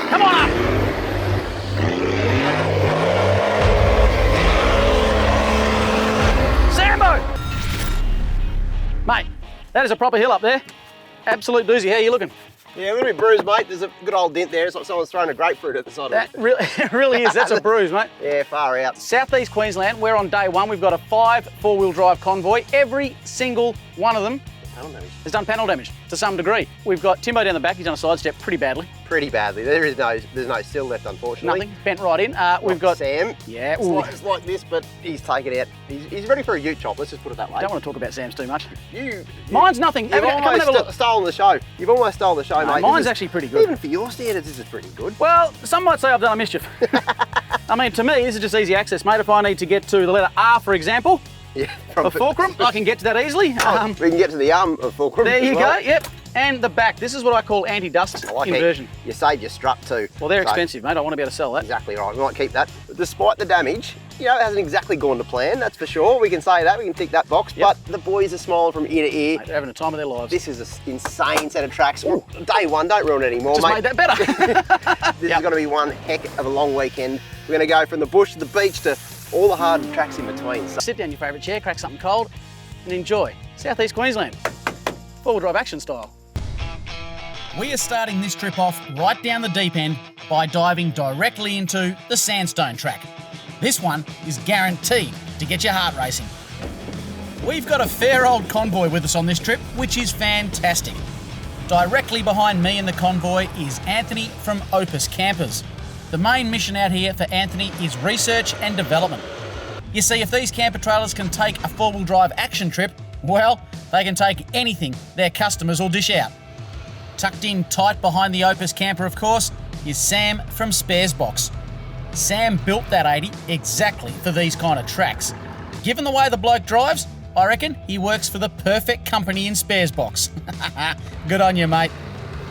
Come on up. Sambo! Mate, that is a proper hill up there. Absolute doozy. How are you looking? Yeah, a little bit bruised, mate. There's a good old dent there. It's like someone's thrown a grapefruit at the side That of it. it really is. That's a bruise, mate. Yeah, far out. Southeast Queensland, we're on day one. We've got a 5 4-wheel drive convoy. Every single one of them has done panel damage to some degree. We've got Timbo down the back. He's done a sidestep pretty badly. Pretty badly. There's no sill left, unfortunately. Nothing. Bent right in. We've got Sam. Yeah. It's like this, but he's taken out. He's ready for a ute chop. Let's just put it that way. I don't want to talk about Sam's too much. Mine's nothing. You've almost stolen the show. You've almost stolen the show, mate. Mine's actually pretty good. Even for your standards, this is pretty good. Well, some might say I've done a mischief. I mean, to me, this is just easy access, mate. If I need to get to the letter R, for example, yeah, for fulcrum, I can get to that easily. We can get to the arm of fulcrum. There you go, yep. And the back. This is what I call anti-dust inversion. You saved your strut too. Well, they're expensive, mate. I want to be able to sell that. Exactly right. We might keep that. But despite the damage, you know, it hasn't exactly gone to plan, that's for sure. We can say that. We can tick that box. Yep. But the boys are smiling from ear to ear. Mate, they're having the time of their lives. This is an insane set of tracks. Ooh. Day one, don't ruin it anymore, Just mate. made that better. This is going to be one heck of a long weekend. We're going to go from the bush to the beach to all the hard tracks in between. So sit down in your favourite chair, crack something cold, and enjoy Southeast Queensland, 4-wheel drive action style. We are starting this trip off right down the deep end by diving directly into the sandstone track. This one is guaranteed to get your heart racing. We've got a fair old convoy with us on this trip, which is fantastic. Directly behind me in the convoy is Anthony from Opus Campers. The main mission out here for Anthony is research and development. You see, if these camper trailers can take a 4-wheel drive action trip, well, they can take anything their customers will dish out. Tucked in tight behind the Opus camper, of course, is Sam from Spares Box. Sam built that 80 exactly for these kind of tracks. Given the way the bloke drives, I reckon he works for the perfect company in Spares Box. Good on you, mate.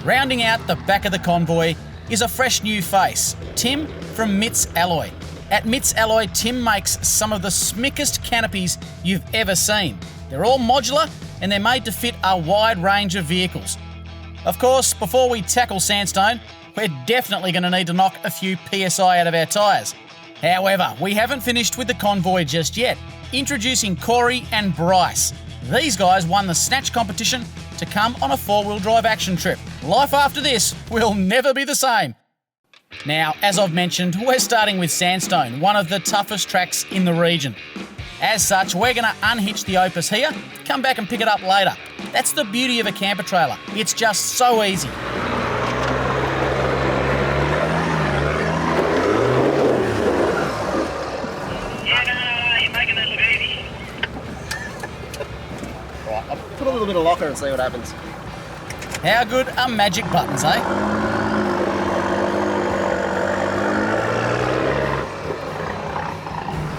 Rounding out the back of the convoy is a fresh new face, Tim from Mitts Alloy. At Mitts Alloy, Tim makes some of the smickest canopies you've ever seen. They're all modular and they're made to fit a wide range of vehicles. Of course, before we tackle sandstone, we're definitely going to need to knock a few PSI out of our tyres. However, we haven't finished with the convoy just yet. Introducing Corey and Bryce. These guys won the snatch competition to come on a 4-wheel drive action trip. Life after this will never be the same. Now, as I've mentioned, we're starting with sandstone, one of the toughest tracks in the region. As such, we're going to unhitch the Opus here, come back and pick it up later. That's the beauty of a camper trailer. It's just so easy. You're making that look easy. right, I'll put a little bit of locker and see what happens. How good are magic buttons, eh?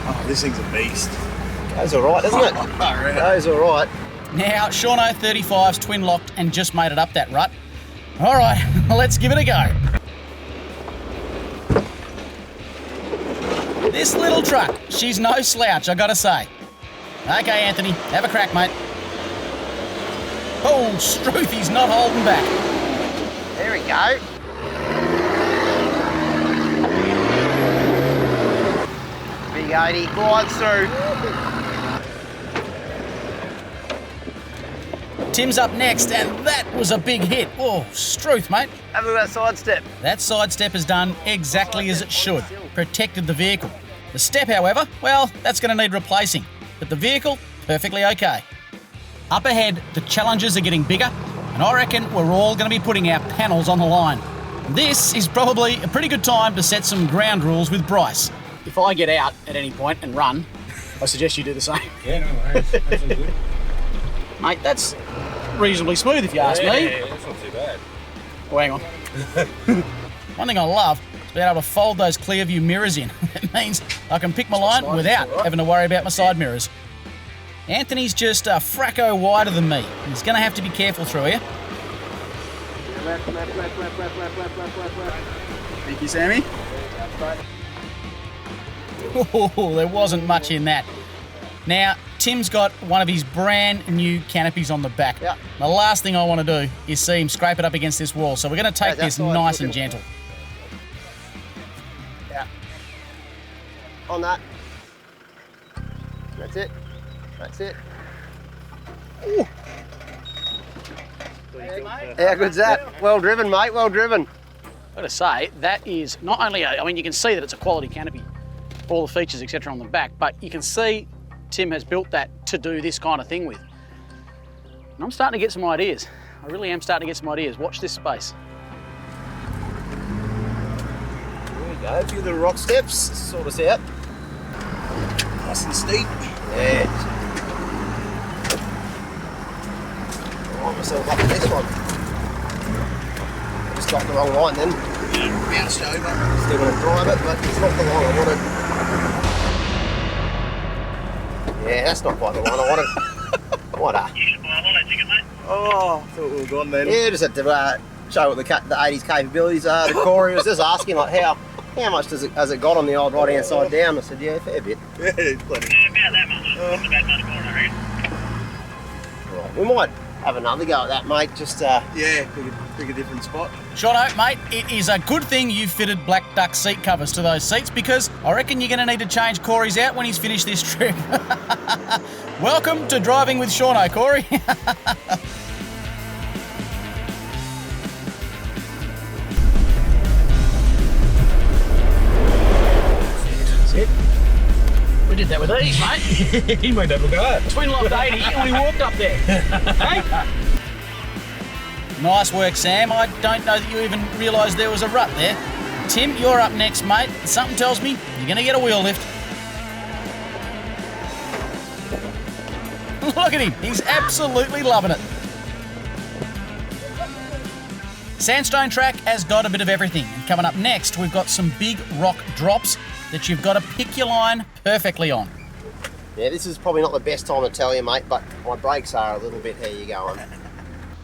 Oh, this thing's a beast. Goes all right, doesn't it? Goes all right. Now, Shaun 35's twin locked and just made it up that rut. All right, let's give it a go. This little truck, she's no slouch, I gotta say. Okay, Anthony, have a crack, mate. Oh, Struth, he's not holding back. There we go. Big 80 glides through. Tim's up next, and that was a big hit. Oh, Struth, mate. Have a look at that sidestep. That sidestep is done exactly as it should. Protected the vehicle. The step, however, well, that's going to need replacing. But the vehicle, perfectly okay. Up ahead, the challenges are getting bigger, and I reckon we're all going to be putting our panels on the line. This is probably a pretty good time to set some ground rules with Bryce. If I get out at any point and run, I suggest you do the same. Yeah, no worries. That's all good. Mate, that's reasonably smooth if you ask me. Yeah, that's not too bad. Oh, hang on. One thing I love is being able to fold those clear view mirrors in. It means I can pick my line without having to worry about my side mirrors. Anthony's just a fracco wider than me. He's going to have to be careful through here. Thank you, Sammy. Oh, there wasn't much in that. Now, Tim's got one of his brand new canopies on the back. Yep. The last thing I want to do is see him scrape it up against this wall, so we're going to take this nice and gentle. on that. That's it. That's it. Ooh. How good's that? Well driven, mate, well driven. I've got to say, that is not only, I mean, you can see that it's a quality canopy, all the features, etc. on the back, but you can see Tim has built that to do this kind of thing with. And I'm starting to get some ideas. I really am starting to get some ideas. Watch this space. There we go, a few little rock steps, sort us out. Nice and steep. Yeah. I'll myself up to this one. I just got the wrong line then. Yeah, bounced over. Still going to drive it, but it's not the line I wanted. Yeah, that's not quite the line I wanted. What a... You should buy a lotto ticket, mate. Oh, thought we were gone then. Yeah, just had to show what the 80s capabilities are. The Corey was just asking, like, how much has it got on the old right hand side down? I said, yeah, a fair bit. Yeah, plenty. Yeah, about that much. Not about much more, I reckon. Right, we might have another go at that, mate. Just Yeah, pick a different spot. Shauno, mate, it is a good thing you fitted black duck seat covers to those seats because I reckon you're going to need to change Corey's out when he's finished this trip. Welcome to Driving with Shauno, Corey. We did that with ease, mate. He made that look hard. Twin locked 80 and we walked up there. Hey? Nice work, Sam. I don't know that you even realised there was a rut there. Tim, you're up next, mate. Something tells me you're going to get a wheel lift. Look at him. He's absolutely loving it. Sandstone track has got a bit of everything. And coming up next, we've got some big rock drops that you've got to pick your line perfectly on. yeah, this is probably not the best time to tell you, mate, but my brakes are a little bit, how you going?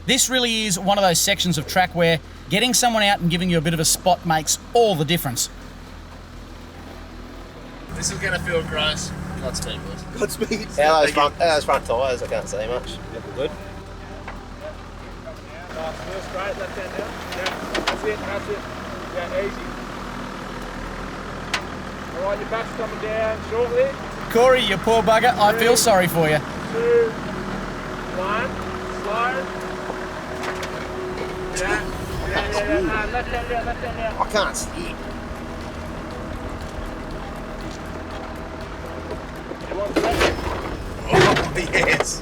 This really is one of those sections of track where getting someone out and giving you a bit of a spot makes all the difference. This is going to feel gross. Godspeed, boys. Godspeed. How those front tyres, I can't see much. Good. Real straight, left hand down. Yeah, that's it. Yeah, easy. All right, your back's coming down shortly. Corey, you poor bugger, I feel sorry for you. 2, 1, slow. Yeah. No, left hand down. I can't see. You want second? Oh, yes.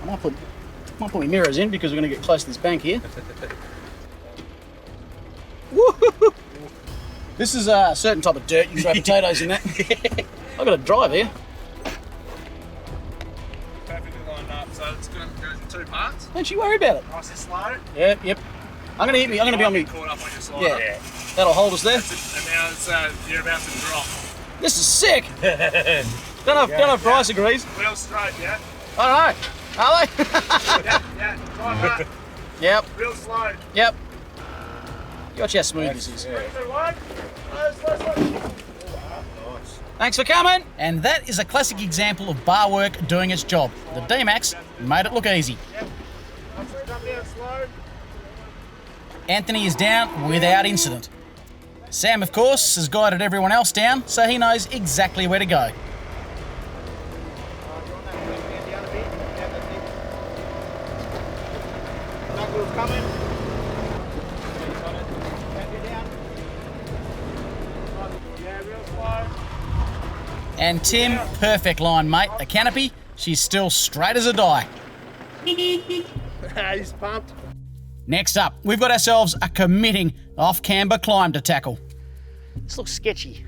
I might put my mirrors in because we're going to get close to this bank here. Woo-hoo-hoo. This is a certain type of dirt. You can throw potatoes in that. I've got to drive here. Perfectly lined up, so it's going to go in 2 parts. Don't you worry about it. Nice and slow. Yep. I'm going to be on me. Caught up on your slide. Yeah. That'll hold us there. And now it's, you're about to drop. This is sick. Don't know if Bryce agrees. Wheel straight, yeah? I don't know. Are they? Yeah. Drive that. Yep. Real slow. Yep. Watch how smooth this is. 3, 2, 1. Slow. Thanks for coming. And that is a classic example of bar work doing its job. The D-MAX made it look easy. Come down slow. Anthony is down without incident. Sam, of course, has guided everyone else down, so he knows exactly where to go. Coming. Yeah, real slow. And Tim, perfect line, mate. The canopy, she's still straight as a die. He's pumped. Next up, we've got ourselves a committing off-camber climb to tackle. This looks sketchy.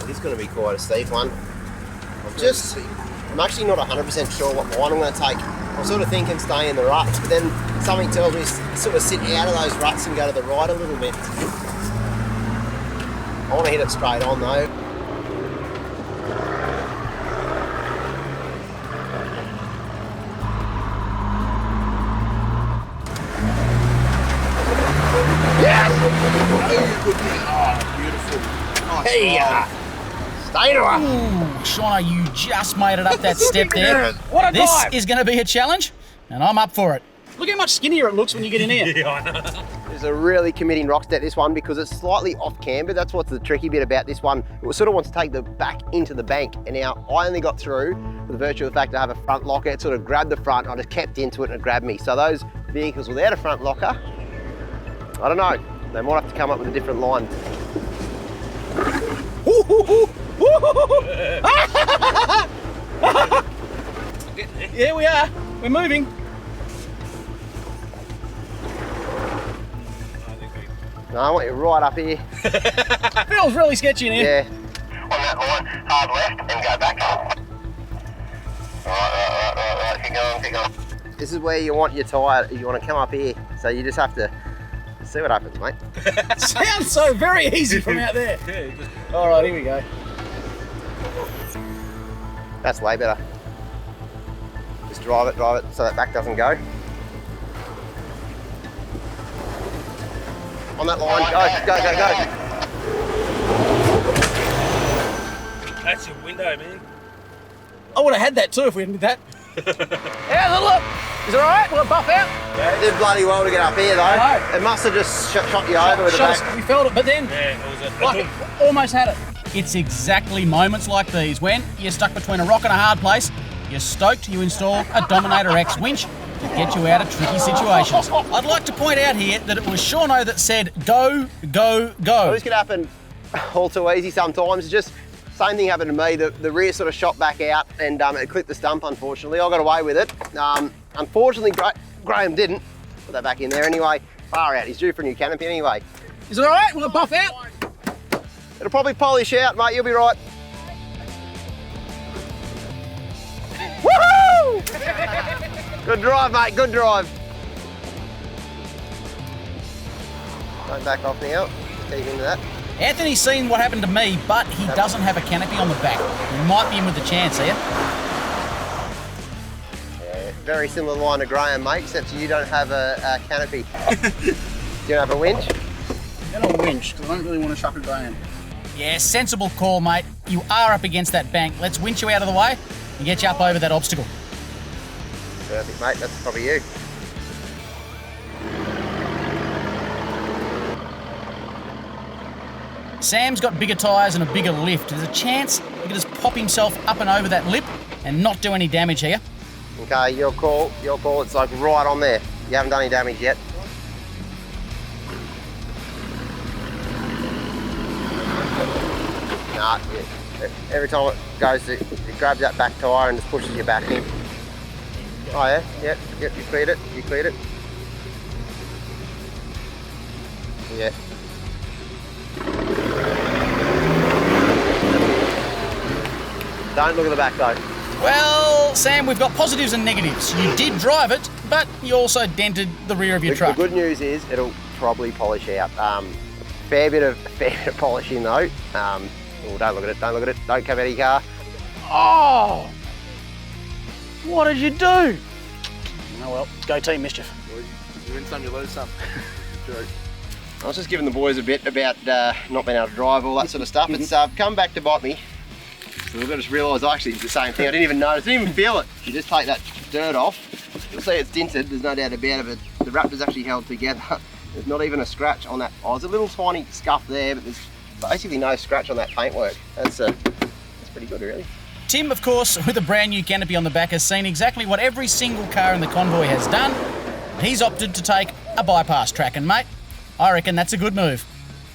It is going to be quite a steep one. I'm actually not 100% sure what line I'm going to take. I'm sort of thinking stay in the ruts, but then something tells me sort of sit out of those ruts and go to the right a little bit. I want to hit it straight on though. Oh, beautiful. Nice. Hey, stay to her. Ooh, Shauna, you just made it up that step there. What a This dive. is going to be a challenge, and I'm up for it. Look how much skinnier it looks when you get in here. Yeah, I know. It's a really committing rock step, this one, because it's slightly off camber. That's what's the tricky bit about this one. It sort of wants to take the back into the bank. And now I only got through with the virtue of the fact I have a front locker. It sort of grabbed the front, and I just kept into it and it grabbed me. So those vehicles without a front locker, I don't know. They might have to come up with a different line. Yeah, we are. We're moving. No, I want you right up here. Feels really sketchy in here. Yeah. On that line, hard left and go back. Right, keep going. This is where you want your tyre. You want to come up here. So you just have to see what happens, mate. Sounds so very easy from out there. All right, here we go. That's way better. Just drive it so that back doesn't go. On that line, go. That's your window, man. I would have had that too if we hadn't did that. How's it look? Is it all right? Will it buff out? It did bloody well to get up here though. I know. It must have just shot you over with the back. We felt it, but then Yeah, it was a like, almost had it. It's exactly moments like these when you're stuck between a rock and a hard place, you're stoked you installed a Dominator X winch to get you out of tricky situations. I'd like to point out here that it was Shaun that said, go, go, go. This can happen all too easy sometimes. It's just same thing happened to me. The rear sort of shot back out and it clipped the stump, unfortunately. I got away with it. Unfortunately, Graham didn't. Put that back in there anyway. Far out. He's due for a new canopy anyway. Is it all right? Will it buff out? It'll probably polish out, mate. You'll be right. Woohoo! Good drive, mate. Good drive. Don't back off now. Keep into that. Anthony's seen what happened to me, but he doesn't have a canopy on the back. He might be in with a chance here. Yeah, very similar line to Graham, mate, except you don't have a canopy. Do you have a winch? Get a winch, because I don't really want to chuck a Graham. Yeah, sensible call, mate. You are up against that bank. Let's winch you out of the way and get you up over that obstacle. Perfect, mate. That's probably you. Sam's got bigger tyres and a bigger lift. There's a chance he could just pop himself up and over that lip and not do any damage here. Okay, your call. Your call. It's like right on there. You haven't done any damage yet. Nah, every time it goes, it grabs that back tyre and just pushes you back in. Oh yeah, yep, you cleared it, Yeah. Don't look at the back though. Well, Sam, we've got positives and negatives. You did drive it, but you also dented the rear of your truck. The good news is it'll probably polish out. Fair bit of polishing though. Oh, don't look at it, don't come out of your car. Oh! What did you do? Oh well, go team mischief. You win some, you lose some. True. I was just giving the boys a bit about not being able to drive, all that sort of stuff. It's come back to bite me. So I just realised I actually did the same thing. I didn't even notice, didn't even feel it. You just take that dirt off. You'll see it's dinted, there's no doubt about it, but the wrap is actually held together. There's not even a scratch on that. Oh, there's a little tiny scuff there, but there's basically no scratch on that paintwork. That's pretty good, really. Tim, of course, with a brand new canopy on the back, has seen exactly what every single car in the convoy has done. He's opted to take a bypass track, and mate, I reckon that's a good move.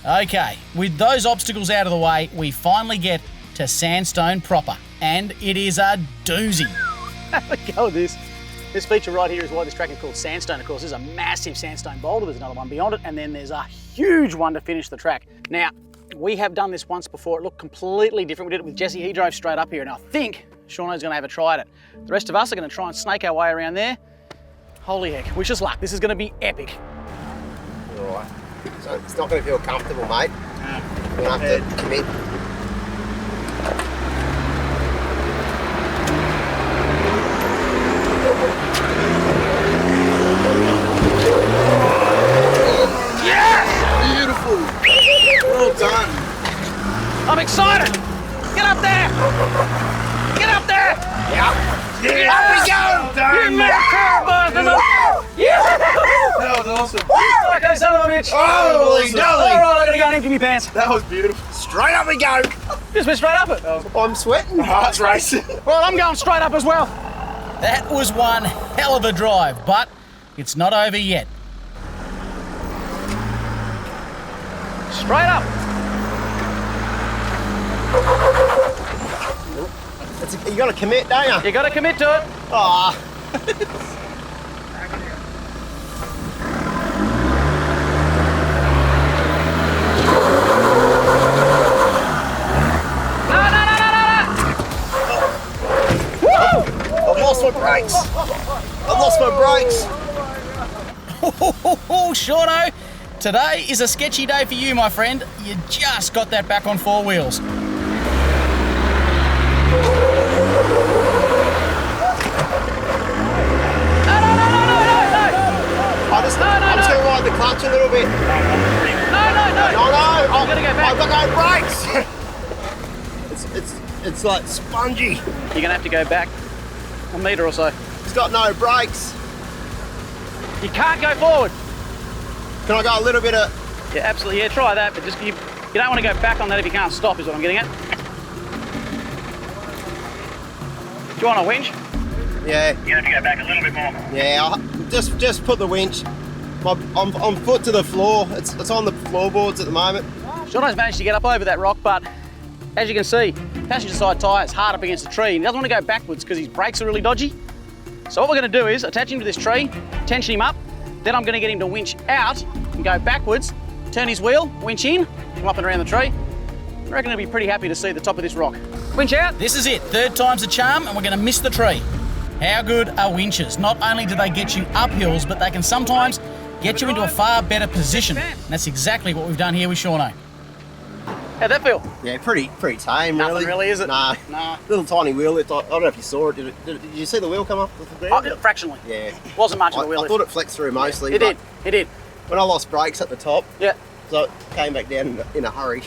Okay, with those obstacles out of the way, we finally get to Sandstone proper, and it is a doozy. Have a go at this. This feature right here is why this track is called Sandstone. Of course, there's a massive sandstone boulder, there's another one beyond it, and then there's a huge one to finish the track. Now, we have done this once before. It looked completely different. We did it with Jesse. He drove straight up here, and I think Shauno's going to have a try at it. The rest of us are going to try and snake our way around there. Holy heck, wish us luck. This is going to be epic. All right. So it's not going to feel comfortable, mate. You're going to have to commit. Beautiful. Well done. I'm excited. Get up there. Get up there. Yeah. Up we go. You made a car, Boston. Yeah. awesome. Okay, son of a bitch. Holy All dolly. right, I'm gonna go and empty my pants. That was beautiful. Straight up we go. Just went straight up it. I'm sweating. Heart's racing. Well, I'm going straight up as well. That was one hell of a drive, but it's not over yet. Straight up. You got to commit, don't you? You got to commit to it. Ah. I've lost my brakes. I've lost my brakes. Oh, Shauno, today is a sketchy day for you, my friend. You just got that back on four wheels. I'm just going to ride the clutch a little bit. No, I'm gonna go back. I've got no brakes. It's like spongy. You're gonna have to go back a metre or so. It's got no brakes. You can't go forward. Can I go a little bit of... Yeah, absolutely. Yeah, try that, but just you don't want to go back on that if you can't stop, is what I'm getting at. Do you want a winch? Yeah. You have to go back a little bit more. Yeah, just put the winch. I'm foot to the floor. It's on the floorboards at the moment. Shauno's managed to get up over that rock, but as you can see, passenger side tyre's hard up against the tree. He doesn't want to go backwards because his brakes are really dodgy. So what we're going to do is attach him to this tree, tension him up, then I'm going to get him to winch out and go backwards, turn his wheel, winch in, come up and around the tree. I reckon he'll be pretty happy to see the top of this rock. Winch out. This is it, third time's the charm, and we're going to miss the tree. How good are winches? Not only do they get you up hills, but they can sometimes get you into a far better position. And that's exactly what we've done here with Shauno. How'd that feel? Yeah, pretty tame, Nothing really. really, is it? Nah. Little tiny wheel lift. I don't know if you saw it. Did you see the wheel come up with the ground? Fractionally. Yeah. Wasn't much of a wheel I lift. thought it flexed through mostly. It did. It did. When I lost brakes at the top, Yeah. so it came back down in a hurry.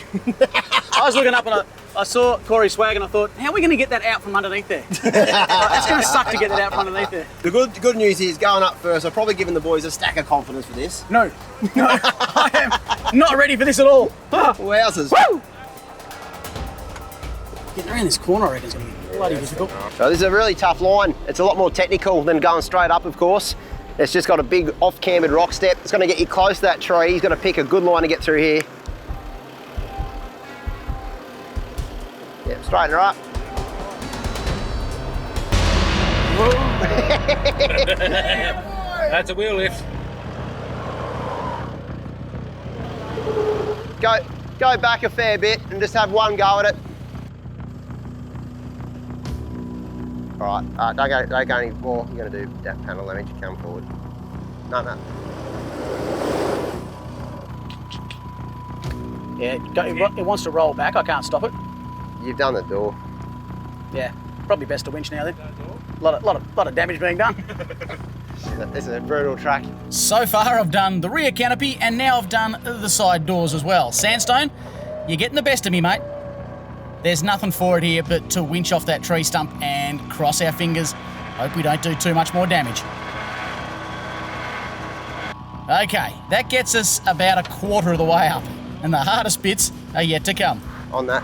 I was looking up and I saw Corey's swag and I thought, how are we going to get that out from underneath there? It's going to suck to get that out from underneath there. The good news is going up first. I've probably given the boys a stack of confidence for this. No, I am not ready for this at all. Wowzers. Woo! Getting around this corner I reckon is going to be bloody difficult. So this is a really tough line. It's a lot more technical than going straight up, of course. It's just got a big off-cambered rock step. It's going to get you close to that tree. He's got to pick a good line to get through here. Yep, straighten her up. That's a wheel lift. Go back a fair bit and just have one go at it. All right, don't go any more. You're going to do that panel damage. Come forward. No. Yeah, it wants to roll back. I can't stop it. You've done the door. Yeah, probably best to winch now then. Lot of damage being done. This is a brutal track. So far I've done the rear canopy and now I've done the side doors as well. Sandstone, you're getting the best of me, mate. There's nothing for it here but to winch off that tree stump and cross our fingers. Hope we don't do too much more damage. Okay, that gets us about a quarter of the way up and the hardest bits are yet to come. On that.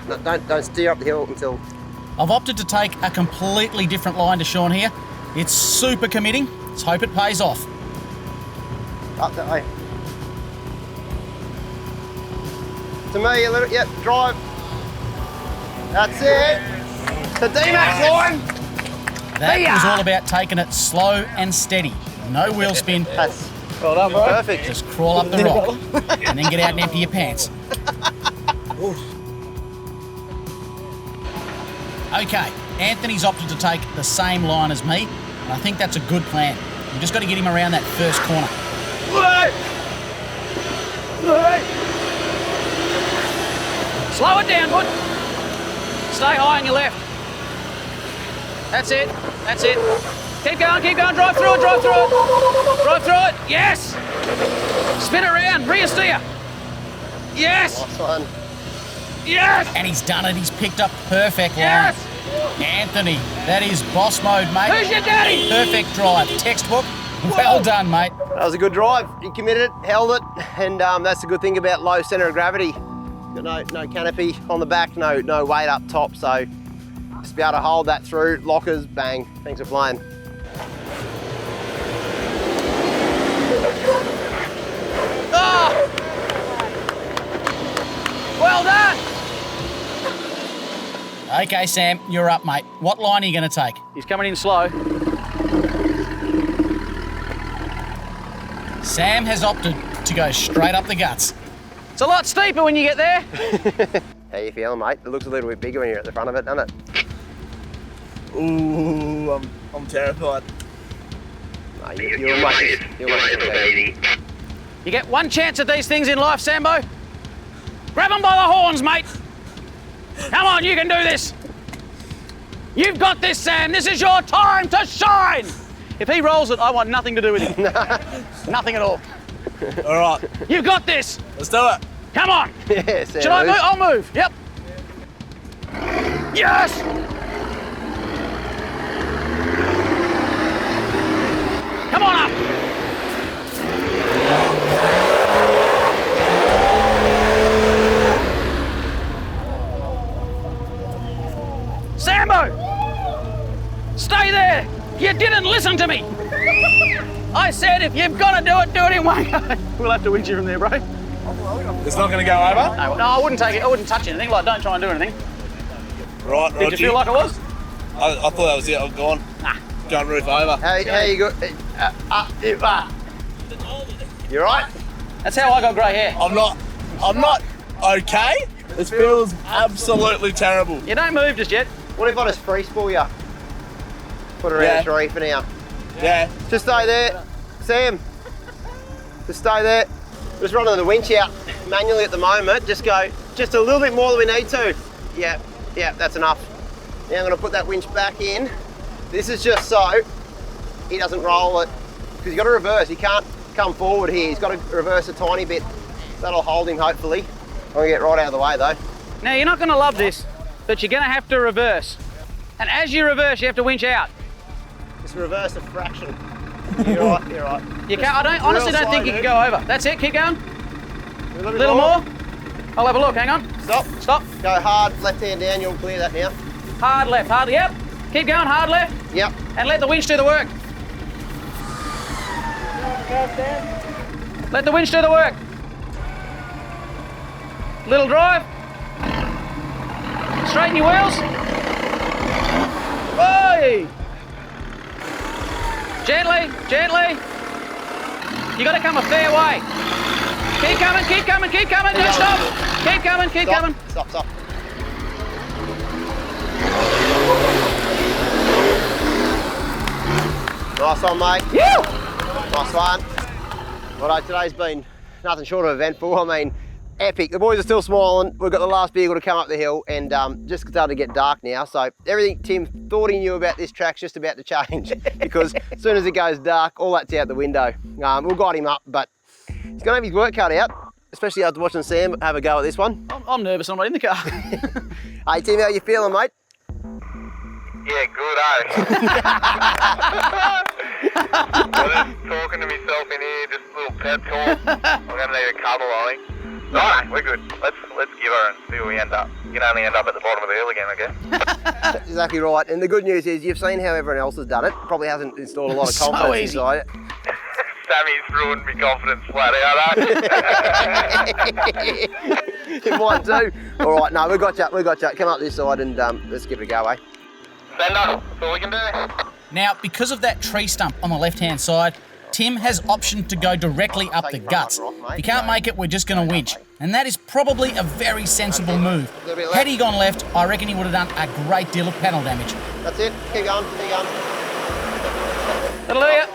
No, don't steer up the hill until... I've opted to take a completely different line to Shaun here. It's super committing. Let's hope it pays off. Up that way. To me, a little... Yep, drive. That's it. The D-MAX line. That was all about taking it slow and steady. No wheel spin. That's Well done, bro. perfect. Just crawl up the rock and then get out and empty your pants. Okay, Anthony's opted to take the same line as me, and I think that's a good plan. We've just got to get him around that first corner. Slow it down, bud. Stay high on your left. That's it. That's it. Keep going, drive through it, drive through it. Drive through it, yes. Spin around, rear steer. Yes, Nice one. yes. And he's done it, he's picked up perfect line. Yes. Anthony, that is boss mode, mate. Who's your daddy? Perfect drive, textbook. Well done, mate. That was a good drive. He committed it, held it, and that's the good thing about low centre of gravity. Got no canopy on the back, no weight up top, so just be able to hold that through. Lockers, bang. Thanks for playing. Oh! Well done! Okay, Sam, you're up, mate. What line are you going to take? He's coming in slow. Sam has opted to go straight up the guts. It's a lot steeper when you get there. How you feeling, mate? It looks a little bit bigger when you're at the front of it, doesn't it? Ooh, I'm terrified. No, you'll make it. You get one chance at these things in life, Sambo. Grab him by the horns, mate. Come on, you can do this. You've got this, Sam. This is your time to shine. If he rolls it, I want nothing to do with him. Nothing at all. All right. You've got this. Let's do it. Come on. Yeah, Sam, Should I move? I'll move. Yep. Yes. Come on up. Sambo! Stay there! You didn't listen to me! I said if you've got to do it in one go. We'll have to winch you from there, bro. It's not going to go over? No, I wouldn't take it. I wouldn't touch anything. Like, don't try and do anything. Right, Did you feel like it was? I thought that was it. I'm gone. Nah. Going roof over. How you go? You right? That's how I got grey hair. I'm not okay. This feels absolutely terrible. You don't move just yet. What if I just free spool you? Put it around the tree for now. Yeah. Just stay there, Sam. Just stay there. Just running the winch out manually at the moment. Just go just a little bit more than we need to. Yeah, that's enough. Now I'm going to put that winch back in. This is just so he doesn't roll it, because he's got to reverse. He can't come forward here. He's got to reverse a tiny bit. That'll hold him, hopefully. I'm going to get right out of the way though. Now, you're not going to love this, but you're going to have to reverse. And as you reverse, you have to winch out. Just reverse a fraction. You're right, you're right. You can't, I honestly don't think you can go over. That's it, keep going. A little more. I'll have a look, hang on. Stop. Go hard, left hand down, you'll clear that now. Hard left, yep. Keep going, hard left. Yep. And let the winch do the work. Let the winch do the work. Little drive. Straighten your wheels. Oi! Gently. You got to come a fair way. Keep coming, don't stop. Keep coming. Stop. Nice one, mate. Yeah. Nice one. Well, today's been nothing short of eventful. I mean, epic. The boys are still smiling. We've got the last vehicle to come up the hill, and just started to get dark now. So everything Tim thought he knew about this track's just about to change, because as soon as it goes dark, all that's out the window. We'll guide him up, but he's going to have his work cut out, especially after watching Sam have a go at this one. I'm nervous. I'm not in the car. Hey Tim, how you feeling, mate? Yeah, good, eh? I'm just talking to myself in here, just a little pep talk. I'm going to need a cuddle, I think. No, we're good. Let's give her and see where we end up. You can only end up at the bottom of the hill again, I guess. That's exactly right. And the good news is you've seen how everyone else has done it. Probably hasn't installed a lot of So confidence easy. inside it. Sammy's ruined my confidence flat out, eh? It might too. All right, no, we got you. Come up this side and let's give it a go, eh? Send up. That's all we can do. Now, because of that tree stump on the left-hand side, Tim has optioned to go directly up the guts. If you can't make it, we're just going to winch. And that is probably a very sensible move. Had he gone left, I reckon he would have done a great deal of panel damage. That's it. Keep going. That'll do you.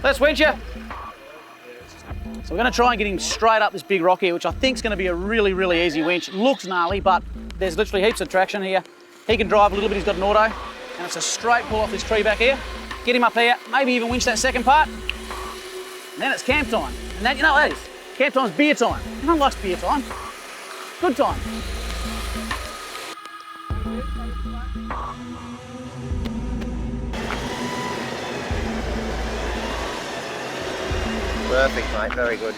Let's winch you. So we're going to try and get him straight up this big rock here, which I think is going to be a really, really easy winch. Looks gnarly, but there's literally heaps of traction here. He can drive a little bit, he's got an auto, and it's a straight pull off this tree back here. Get him up here, maybe even winch that second part. And then it's camp time. And then, you know what that is? Camp time's beer time. Everyone likes beer time. Good time. Perfect, mate. Very good.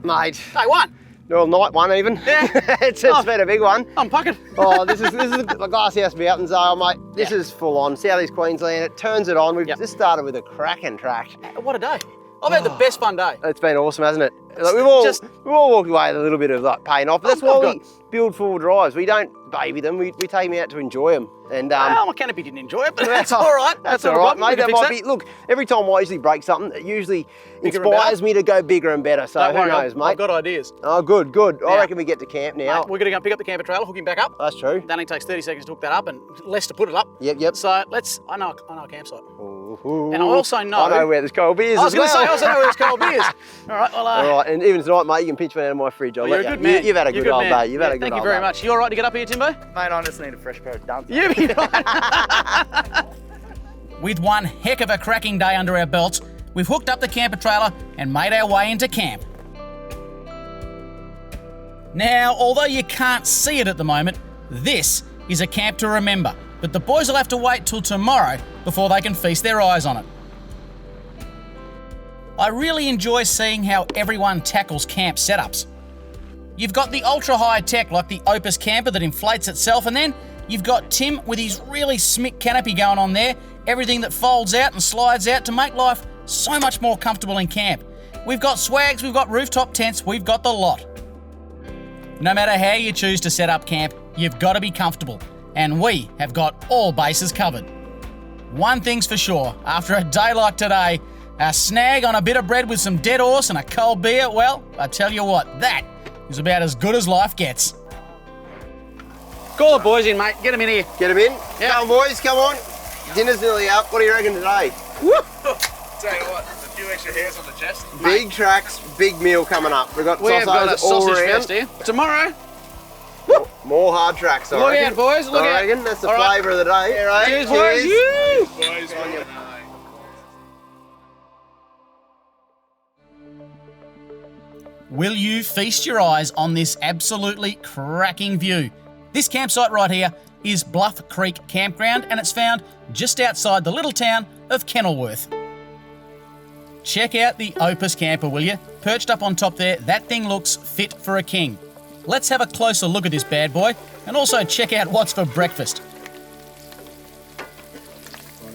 Mate. Day one. Well, night one even. Yeah. it's been a big one. I'm puckered. Oh, this is the Glasshouse Mountains, mate. This is full on. South East Queensland. It turns it on. We've just started with a cracking track. What a day. I've had the best fun day. It's been awesome, hasn't it? Like, we've all walked away with a little bit of like pain off. But that's why we build full drives. We don't baby them. We take them out to enjoy them. And well, my canopy didn't enjoy it, but that's all right. That's all right, mate. That might be. Look, every time I usually break something, it usually inspires me to go bigger and better. So who knows, mate? I've got ideas. Oh, good. I reckon we get to camp now. Mate, we're going to go pick up the camper trailer, hook him back up. That's true. It only takes 30 seconds to hook that up and less to put it up. Yep. So I know a campsite. Ooh. And I also know... I know where there's cold beers. I was going to say, I also know where there's cold beers. All right, well... all right, and even tonight, mate, you can pinch one out of my fridge. I'll let you're a good man. You've had a good old day. You've had a good old day. Thank you very much. You all right to get up here, Timbo? Mate, I just need a fresh pair of dunks. With one heck of a cracking day under our belts, we've hooked up the camper trailer and made our way into camp. Now, although you can't see it at the moment, this is a camp to remember, but the boys will have to wait till tomorrow before they can feast their eyes on it. I really enjoy seeing how everyone tackles camp setups. You've got the ultra-high tech like the Opus camper that inflates itself, and then you've got Tim with his really smick canopy going on there, everything that folds out and slides out to make life so much more comfortable in camp. We've got swags, we've got rooftop tents, we've got the lot. No matter how you choose to set up camp, you've got to be comfortable, and we have got all bases covered. One thing's for sure, after a day like today, a snag on a bit of bread with some dead horse and a cold beer, well, I tell you what, that is about as good as life gets. Call the boys in, mate. Get them in here. Get them in? Yeah. Come on, boys, come on. Dinner's nearly up. What do you reckon today? Tell you what, a few extra hairs on the chest. Big tracks, big meal coming up. We've got We have got a all sausage around. fest here. Tomorrow, More hard tracks, I look reckon. out, boys. Look I out. reckon that's the All right. flavour of the day. Yeah, right. Cheers, boys. Boys, on your... Will you feast your eyes on this absolutely cracking view? This campsite right here is Bluff Creek Campground, and it's found just outside the little town of Kenilworth. Check out the Opus camper, will you? Perched up on top there, that thing looks fit for a king. Let's have a closer look at this bad boy and also check out what's for breakfast.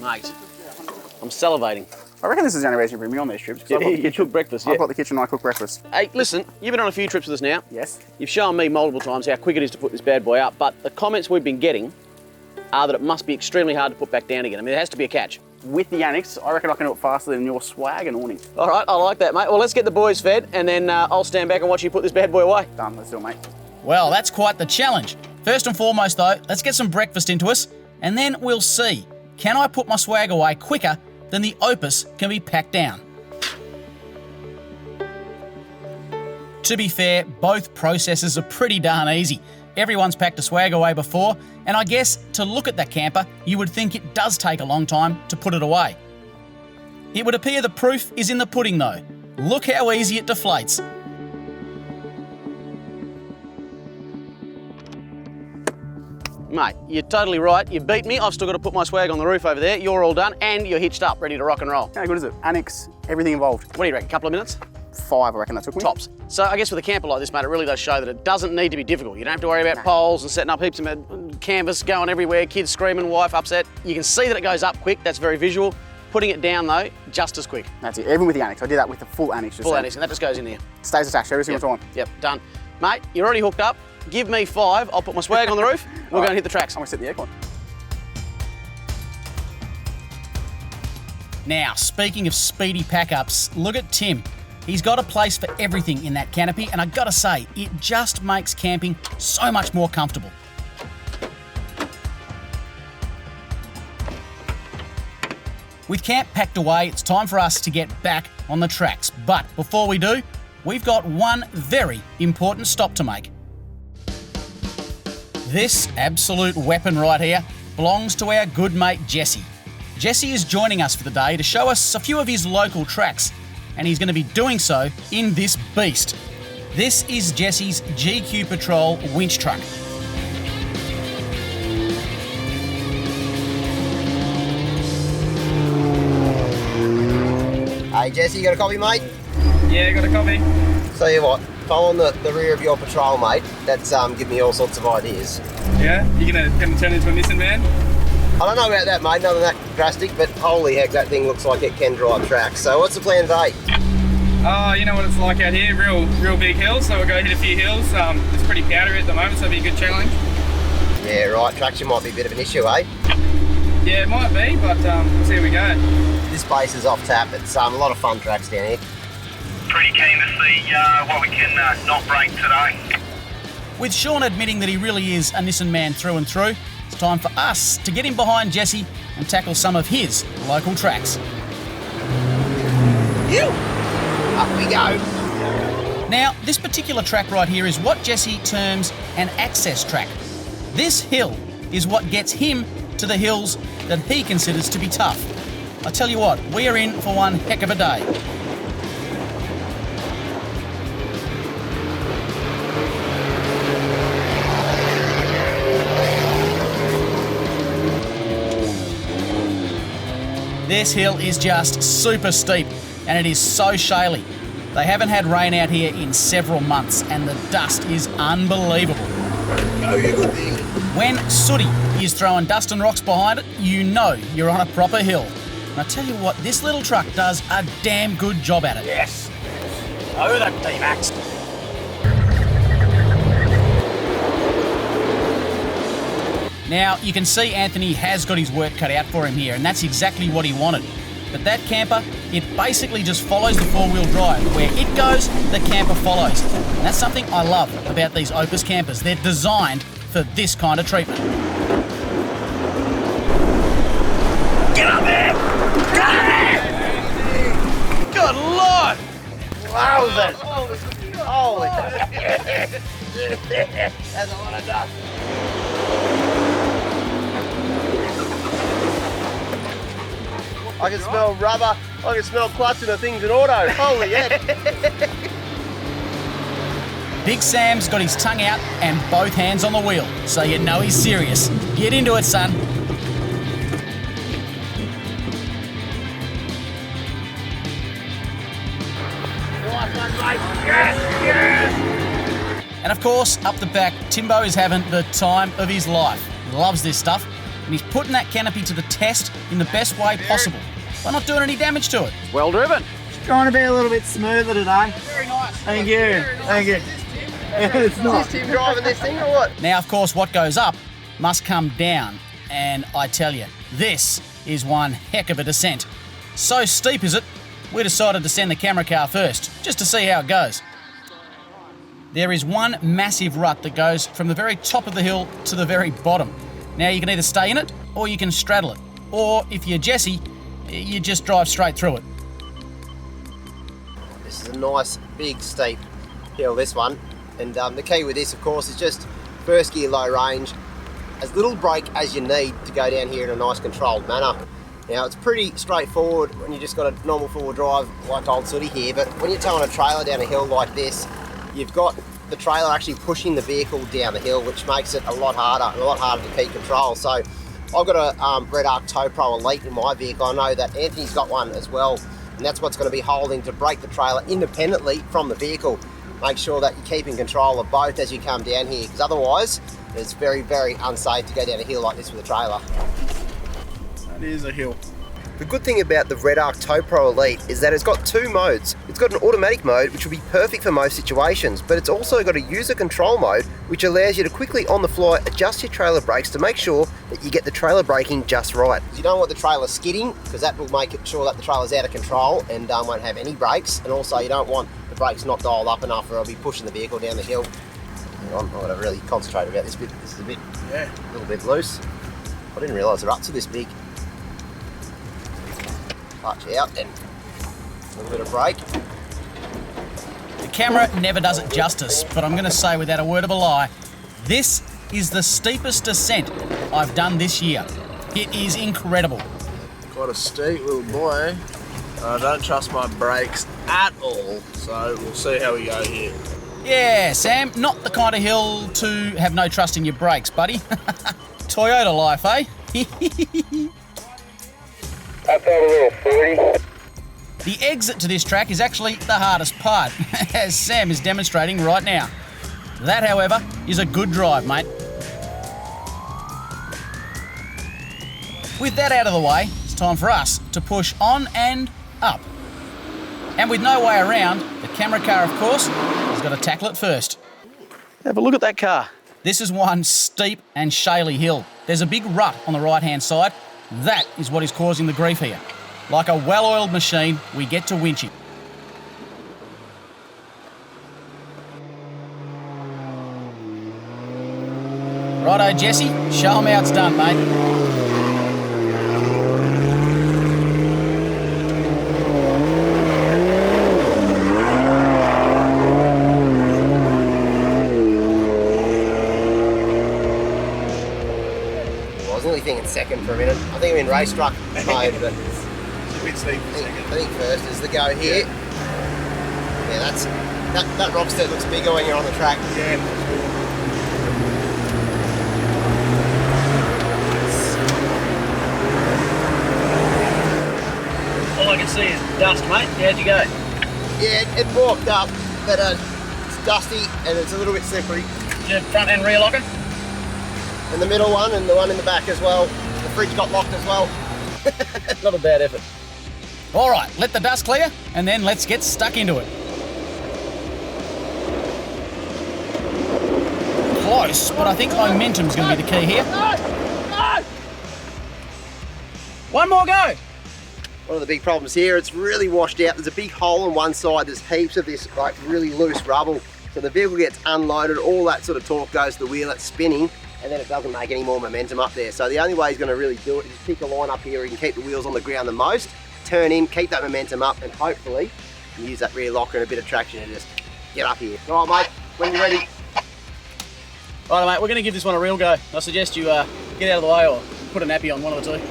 Mate, I'm salivating. I reckon this is the only reason you bring me on these trips. You cook breakfast, I've got the kitchen, I cook breakfast. Hey, listen, you've been on a few trips with us now. Yes. You've shown me multiple times how quick it is to put this bad boy up, but the comments we've been getting are that it must be extremely hard to put back down again. I mean, there has to be a catch. With the annex, I reckon I can do it faster than your swag and awning. All right, I like that, mate. Well, let's get the boys fed, and then I'll stand back and watch you put this bad boy away. Done, let's do it, mate. Well, Well, that's quite the challenge. First and foremost, though, let's get some breakfast into us, and then we'll see. Can I put my swag away quicker than the Opus can be packed down? To be fair, both processes are pretty darn easy. Everyone's packed a swag away before, and I guess to look at that camper, you would think it does take a long time to put it away. It would appear the proof is in the pudding, though. Look how easy it deflates. Mate, you're totally right. You beat me. I've still got to put my swag on the roof over there. You're all done, and you're hitched up, ready to rock and roll. how good is it? Annex, everything involved. What do you reckon, a couple of minutes? 5, I reckon that took me. Tops. So I guess with a camper like this, mate, it really does show that it doesn't need to be difficult. You don't have to worry about poles and setting up heaps of canvas going everywhere, kids screaming, wife upset. You can see that it goes up quick. That's very visual. Putting it down, though, just as quick. That's it, even with the annex. I did that with the full annex. Full annex, and that just goes in there. Stays attached every single time. Yep, done. Mate, you're already hooked up. Give me 5. I'll put my swag on the roof. We'll go and hit the tracks. I'm gonna set the aircon. Now, speaking of speedy pack-ups, look at Tim. He's got a place for everything in that canopy, and I gotta say, it just makes camping so much more comfortable. With camp packed away, it's time for us to get back on the tracks. But before we do, we've got one very important stop to make. This absolute weapon right here belongs to our good mate Jesse. Jesse is joining us for the day to show us a few of his local tracks, and he's going to be doing so in this beast. This is Jesse's GQ Patrol winch truck. Hey Jesse, you got a copy, mate? Yeah, got a copy. Tell you what, following the rear of your patrol, mate, that's given me all sorts of ideas. Yeah? You gonna turn into a missing man? I don't know about that, mate, nothing that drastic, but holy heck, that thing looks like it can drive tracks. So what's the plan today? Oh, you know what it's like out here, real big hills, so we'll go hit a few hills. It's pretty powdery at the moment, so it'll be a good challenge. Yeah, right, traction might be a bit of an issue, eh? Yeah, it might be, but we'll see how we go. This place is off tap, it's a lot of fun tracks down here. Pretty keen to see what we can not break today. With Shaun admitting that he really is a Nissan man through and through, it's time for us to get him behind Jesse and tackle some of his local tracks. Up we go. Now, this particular track right here is what Jesse terms an access track. This hill is what gets him to the hills that he considers to be tough. I tell you what, we are in for one heck of a day. This hill is just super steep and it is so shaly. They haven't had rain out here in several months and the dust is unbelievable. When sooty is throwing dust and rocks behind it, you know you're on a proper hill. And I tell you what, this little truck does a damn good job at it. Yes. Oh, that D-MAX. Now, you can see Anthony has got his work cut out for him here, and that's exactly what he wanted. But that camper, it basically just follows the four-wheel drive. Where it goes, the camper follows. And that's something I love about these Opus campers. They're designed for this kind of treatment. Get up there! Get up there! Good Lord! Wowzers! Holy. That's a lot of dust. I can smell rubber, I can smell clutching of things in auto. Holy heck. Big Sam's got his tongue out and both hands on the wheel, so you know he's serious. Get into it, son. And of course, up the back, Timbo is having the time of his life. He loves this stuff, and he's putting that canopy to the test in the best way possible by not doing any damage to it. Well driven. Trying to be a little bit smoother today. Very nice. Thank you. Thank you. It's not. Is this Tim driving this thing or what? Now, of course, what goes up must come down, and I tell you, this is one heck of a descent. So steep is it, we decided to send the camera car first, just to see how it goes. There is one massive rut that goes from the very top of the hill to the very bottom. Now, you can either stay in it, or you can straddle it. Or, if you're Jesse, you just drive straight through it. This is a nice, big, steep hill, this one. And the key with this, of course, is just first gear, low range, as little brake as you need to go down here in a nice controlled manner. Now, it's pretty straightforward when you just got a normal four-wheel drive like old Sooty here, but when you're towing a trailer down a hill like this, you've got the trailer actually pushing the vehicle down the hill, which makes it a lot harder to keep control. So I've got a Red Arc Tow Pro Elite in my vehicle. I know that Anthony's got one as well, and that's what's going to be holding to brake the trailer independently from the vehicle. Make sure that you're keeping control of both as you come down here, because otherwise it's very, very unsafe to go down a hill like this with a trailer. That is a hill. The good thing about the Red Arc Tow Pro Elite is that it's got two modes. It's got an automatic mode, which will be perfect for most situations, but it's also got a user control mode, which allows you to quickly on the fly adjust your trailer brakes to make sure that you get the trailer braking just right. You don't want the trailer skidding, because that will make it sure that the trailer's out of control and won't have any brakes. And also you don't want the brakes not dialed up enough, or it'll be pushing the vehicle down the hill. Hang on, I've got to really concentrate about this bit. This is a little bit loose. I didn't realise the ruts are this big. Clutch out and a little bit of brake. The camera never does it justice, but I'm going to say without a word of a lie, this is the steepest descent I've done this year. It is incredible. Quite a steep little boy. I don't trust my brakes at all, so we'll see how we go here. Yeah, Sam, not the kind of hill to have no trust in your brakes, buddy. Toyota life, eh? That's all a little 40. The exit to this track is actually the hardest part, as Sam is demonstrating right now. That, however, is a good drive, mate. With that out of the way, it's time for us to push on and up. And with no way around, the camera car, of course, has got to tackle it first. Have a look at that car. This is one steep and shaly hill. There's a big rut on the right-hand side. That is what is causing the grief here. Like a well-oiled machine, we get to winch it. Righto, Jesse, show 'em how it's done, mate. Thinking second for a minute. I think I'm in race truck mode, but It's a bit steep for a second. I think first is the go here. Yeah, that rock step looks bigger when you're on the track. Yeah. All I can see is dust, mate. How'd you go? Yeah, it walked up, but it's dusty and it's a little bit slippery. Your front end rear locker? And the middle one and the one in the back as well. The fridge got locked as well. Not a bad effort. All right, let the dust clear, and then let's get stuck into it. Close, but I think momentum's going to be the key here. One more go. One of the big problems here, it's really washed out. There's a big hole on one side. There's heaps of this like really loose rubble. So the vehicle gets unloaded, all that sort of torque goes to the wheel, it's spinning, and then it doesn't make any more momentum up there. So the only way he's going to really do it is pick a line up here where he can keep the wheels on the ground the most, turn in, keep that momentum up, and hopefully use that rear locker and a bit of traction and just get up here. All right, mate, when you're ready. Right, mate, we're going to give this one a real go. I suggest you get out of the way or put a nappy on, one of the two.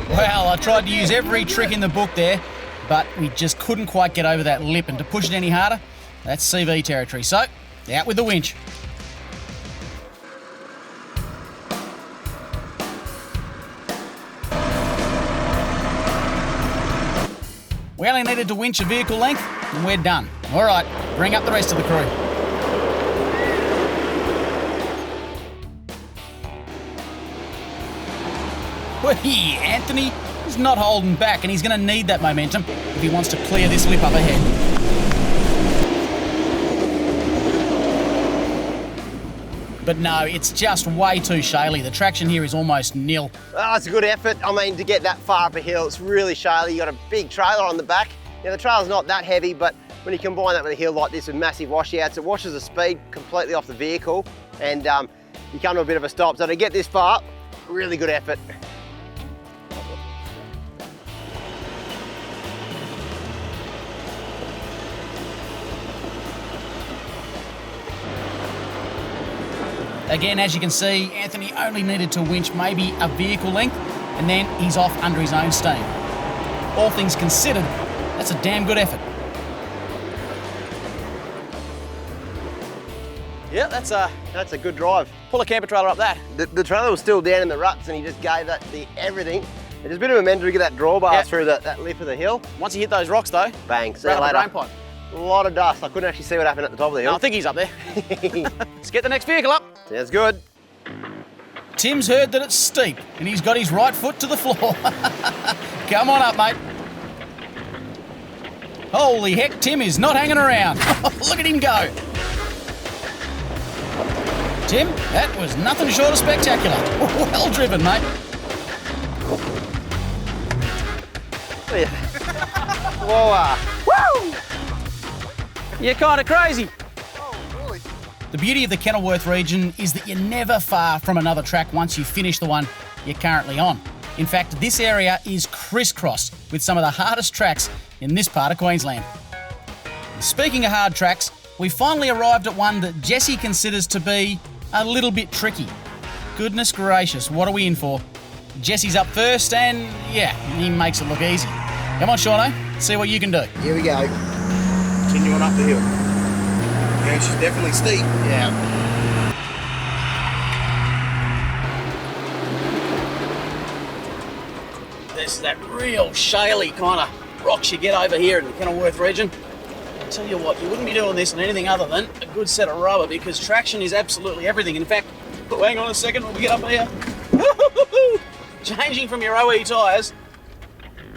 Well, I tried to use every trick in the book there, but we just couldn't quite get over that lip, and to push it any harder, that's CV territory. So, out with the winch. We only needed to winch a vehicle length, and we're done. All right, bring up the rest of the crew. Whee! Anthony is not holding back, and he's going to need that momentum if he wants to clear this lip up ahead. But no, it's just way too shaly. The traction here is almost nil. Oh, it's a good effort. I mean, to get that far up a hill, it's really shaly. You got a big trailer on the back. Now, the trailer's not that heavy, but when you combine that with a hill like this with massive washouts, it washes the speed completely off the vehicle, and you come to a bit of a stop. So to get this far up, really good effort. Again, as you can see, Anthony only needed to winch maybe a vehicle length, and then he's off under his own steam. All things considered, that's a damn good effort. Yeah, that's a good drive. pull a camper trailer up that. The trailer was still down in the ruts, and he just gave that the everything. There's a bit of momentum to get that drawbar through that lip of the hill. Once you hit those rocks though, Bang, see you right up the later. drain pipe. A lot of dust. I couldn't actually see what happened at the top of the hill. No, I think he's up there. Let's get the next vehicle up. Sounds good. Tim's heard that it's steep, and he's got his right foot to the floor. Come on up, mate. Holy heck, Tim is not hanging around. Look at him go. Tim, that was nothing short of spectacular. Well driven, mate. Whoa. Woo! You're kind of crazy. The beauty of the Kenilworth region is that you're never far from another track once you finish the one you're currently on. In fact, this area is crisscrossed with some of the hardest tracks in this part of Queensland. Speaking of hard tracks, we finally arrived at one that Jesse considers to be a little bit tricky. goodness gracious, what are we in for? Jesse's up first, and yeah, he makes it look easy. Come on, Shauno, see what you can do. Here we go. Continuing up the hill. Yeah, she's definitely steep. Yeah. There's that real shaly kind of rocks you get over here in the Kenilworth region. I'll tell you what, you wouldn't be doing this in anything other than a good set of rubber, because traction is absolutely everything. In fact, hang on a second when we get up here. Changing from your OE tyres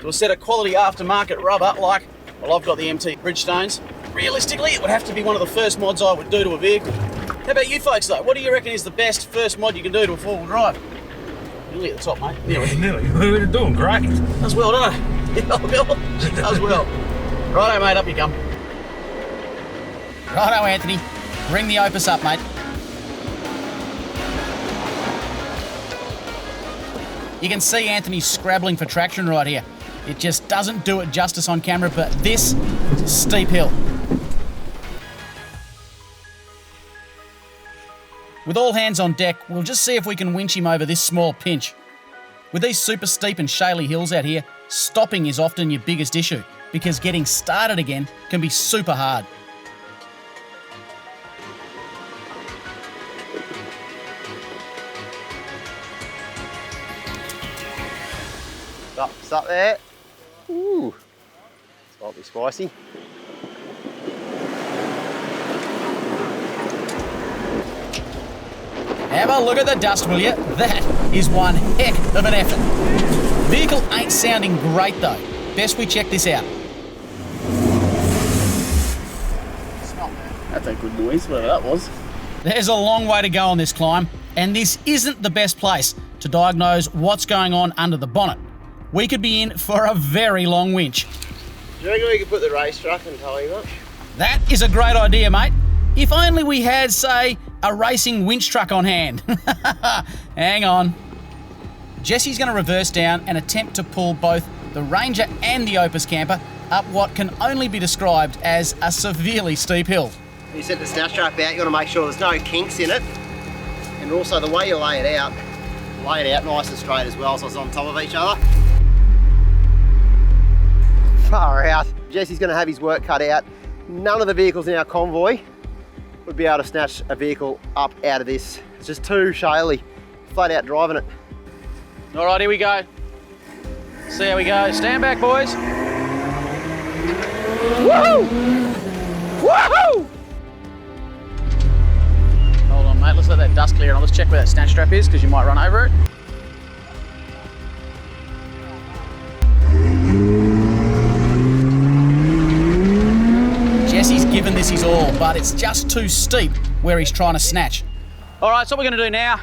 to a set of quality aftermarket rubber like, well, I've got the MT Bridgestones. Realistically, it would have to be one of the first mods I would do to a vehicle. How about you folks though? What do you reckon is the best first mod you can do to a four-wheel drive? Nearly at the top, mate. Yeah, nearly. We're doing great. Does well, doesn't it? Yeah, Bill. She does well. Righto, mate, up you come. Righto, Anthony. Bring the Opus up, mate. You can see Anthony scrabbling for traction right here. It just doesn't do it justice on camera, but this is a steep hill. With all hands on deck, we'll just see if we can winch him over this small pinch. With these super steep and shaly hills out here, stopping is often your biggest issue, because getting started again can be super hard. Stop there. Ooh, this might be spicy. Have a look at the dust, will you? That is one heck of an effort. Vehicle ain't sounding great though. Best we check this out. That's a good noise, whatever that was. There's a long way to go on this climb, and this isn't the best place to diagnose what's going on under the bonnet. We could be in for a very long winch. Do you reckon we could put the race truck and tow him up? That is a great idea, mate. If only we had, say, a racing winch truck on hand. Hang on. Jesse's going to reverse down and attempt to pull both the Ranger and the Opus camper up what can only be described as a severely steep hill. You set the snatch strap out, you want to make sure there's no kinks in it. And also the way you lay it out nice and straight as well, so it's on top of each other. Far out. Jesse's going to have his work cut out. None of the vehicles in our convoy would be able to snatch a vehicle up out of this. It's just too shaly. Flat out driving it. All right, here we go. See how we go. Stand back, boys. Woohoo! Woohoo! Hold on, mate. Let's let that dust clear and I'll just check where that snatch strap is because you might run over it. Jesse's given this his all, but it's just too steep where he's trying to snatch. All right, so what we're going to do now,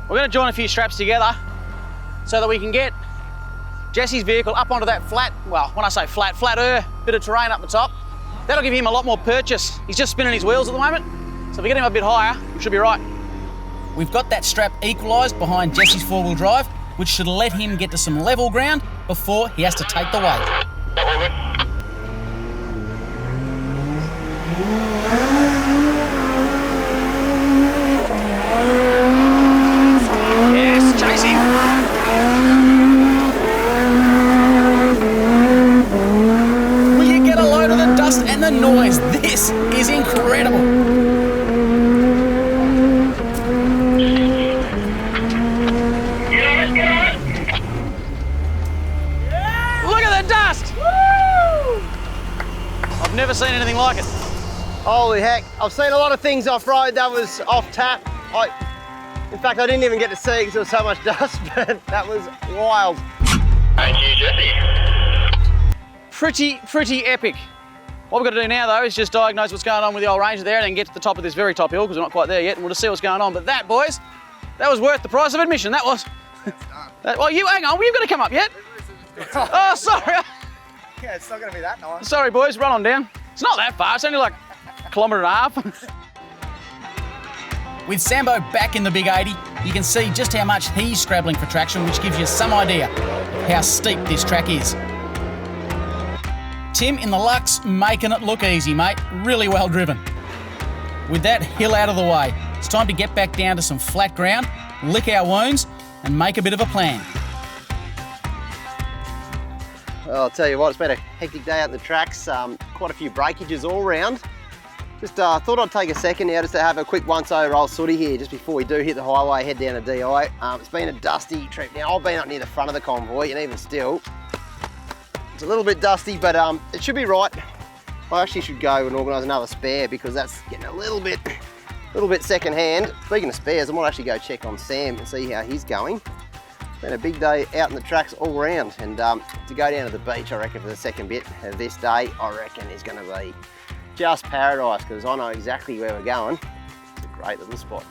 we're going to join a few straps together so that we can get Jesse's vehicle up onto that flat, well, when I say flat, flatter bit of terrain up the top. That'll give him a lot more purchase. He's just spinning his wheels at the moment, so if we get him a bit higher, we should be right. We've got that strap equalised behind Jesse's four-wheel drive, which should let him get to some level ground before he has to take the weight. Yes, chase him. Will you get a load of the dust and the noise? This is incredible. Look at the dust! Woo! I've never seen anything like it. Holy heck, I've seen a lot of things off-road that was off tap. In fact, I didn't even get to see because there was so much dust, but that was wild. Thank you, Jesse. Pretty epic. What we've got to do now though is just diagnose what's going on with the old Ranger there and then get to the top of this very top hill because we're not quite there yet and we'll just see what's going on. But that, boys, that was worth the price of admission, that was. Well, you hang on, you've got to come up yet. Oh, sorry. Yeah, it's not going to be that nice. Sorry, boys, run on down. It's not that far, it's only like a kilometre and a half. With Sambo back in the big 80, you can see just how much he's scrabbling for traction, which gives you some idea of how steep this track is. Tim in the Lux making it look easy, mate. Really well driven. With that hill out of the way, It's time to get back down to some flat ground, lick our wounds, and make a bit of a plan. Well, I'll tell you what, it's been a hectic day out in the tracks. Quite a few breakages all round. Just thought I'd take a second now just to have a quick once over old Sooty here just before we do hit the highway, head down to DI. It's been a dusty trip. Now, I've been up near the front of the convoy, and even still, it's a little bit dusty, but it should be right. I actually should go and organise another spare because that's getting a little bit second hand. Speaking of spares, I might actually go check on Sam and see how he's going. It's been a big day out in the tracks all round, and to go down to the beach, I reckon, for the second bit of this day, I reckon is going to be just paradise, because I know exactly where we're going. It's a great little spot.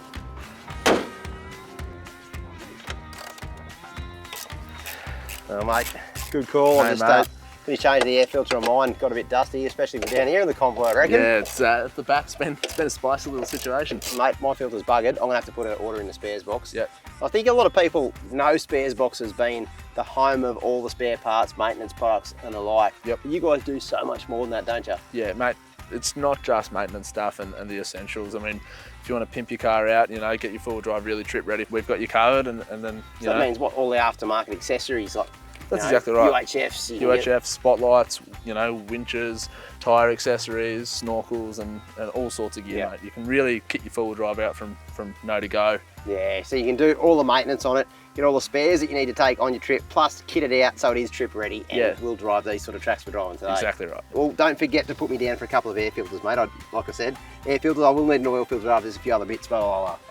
Oh, mate, good call. I just finished changing the air filter on mine. Got a bit dusty, especially from down here in the convoy, I reckon. Yeah, it's the back's been a spicy little situation. Mate, my filter's buggered. I'm gonna have to put an order in the spares box. Yep. I think a lot of people know spares box has been the home of all the spare parts, maintenance products, and the like. Yep. But you guys do so much more than that, don't you? Yeah, mate. It's not just maintenance stuff and the essentials. I mean, if you want to pimp your car out, you know, get your four-wheel drive really trip ready, we've got you covered, and then, you know. That means what, all the aftermarket accessories, like, that's exactly right. UHFs, spotlights, you know, winches, tyre accessories, snorkels, and all sorts of gear, mate. You can really kit your four-wheel drive out from no to go. Yeah, so you can do all the maintenance on it, get all the spares that you need to take on your trip, plus kit it out so it is trip ready, and we'll drive these sort of tracks we're driving today. Exactly right. Well, don't forget to put me down for a couple of air filters, mate. Like I said, air filters, I will need an oil filter after, there's a few other bits, but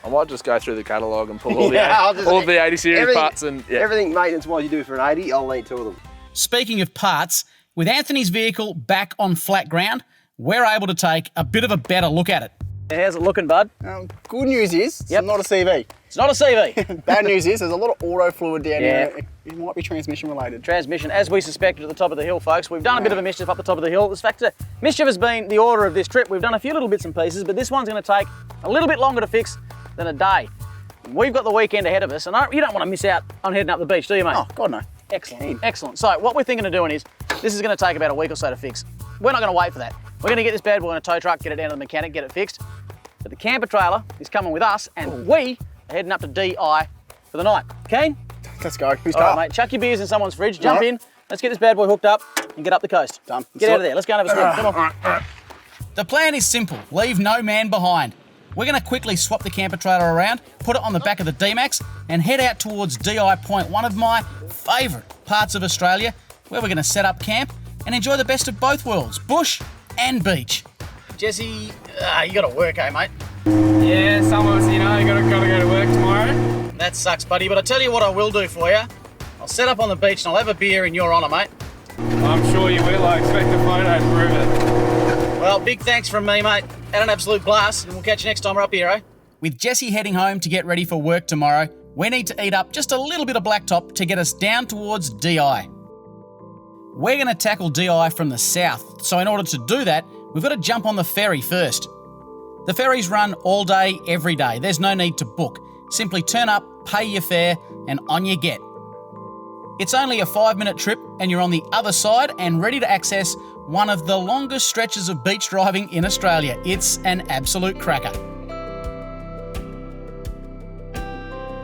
I might just go through the catalogue and pull all the 80 series parts, and everything maintenance-wise you do for an 80, I'll need two of them. Speaking of parts, with Anthony's vehicle back on flat ground, we're able to take a bit of a better look at it. How's it looking, bud? Good news is, it's not a CV. It's not a CV. Bad news is, there's a lot of auto fluid down here. It might be transmission related. Transmission, as we suspected at the top of the hill, folks. We've done a bit of a mischief up the top of the hill. The fact that mischief has been the order of this trip. We've done a few little bits and pieces, but this one's going to take a little bit longer to fix than a day. We've got the weekend ahead of us, and you don't want to miss out on heading up the beach, do you, mate? Oh, God, no. Excellent, excellent. So what we're thinking of doing is, this is going to take about a week or so to fix. We're not going to wait for that. We're going to get this bad boy in a tow truck, get it down to the mechanic, get it fixed. But the camper trailer is coming with us, and we are heading up to DI for the night. Keen? Let's go. Who's All right, mate, chuck your beers in someone's fridge, jump in, let's get this bad boy hooked up and get up the coast. Done. Get out of there, let's go and have a swim, come on. The plan is simple, leave no man behind. We're going to quickly swap the camper trailer around, put it on the back of the D-MAX, and head out towards DI Point, one of my favourite parts of Australia, where we're going to set up camp and enjoy the best of both worlds, bush and beach. Jesse, you got to work, eh, mate? Yeah, some of us, you know, gotta go to work tomorrow. That sucks, buddy, but I tell you what I will do for you. I'll set up on the beach and I'll have a beer in your honour, mate. I'm sure you will. I expect a photo to prove it. Well, big thanks from me, mate. Had an absolute blast, and we'll catch you next time we're up here, eh? With Jesse heading home to get ready for work tomorrow, we need to eat up just a little bit of blacktop to get us down towards DI. We're going to tackle DI from the south, so in order to do that, we've got to jump on the ferry first. The ferries run all day, every day. There's no need to book. Simply turn up, pay your fare, and on you get. It's only a 5-minute trip, and you're on the other side and ready to access one of the longest stretches of beach driving in Australia. It's an absolute cracker.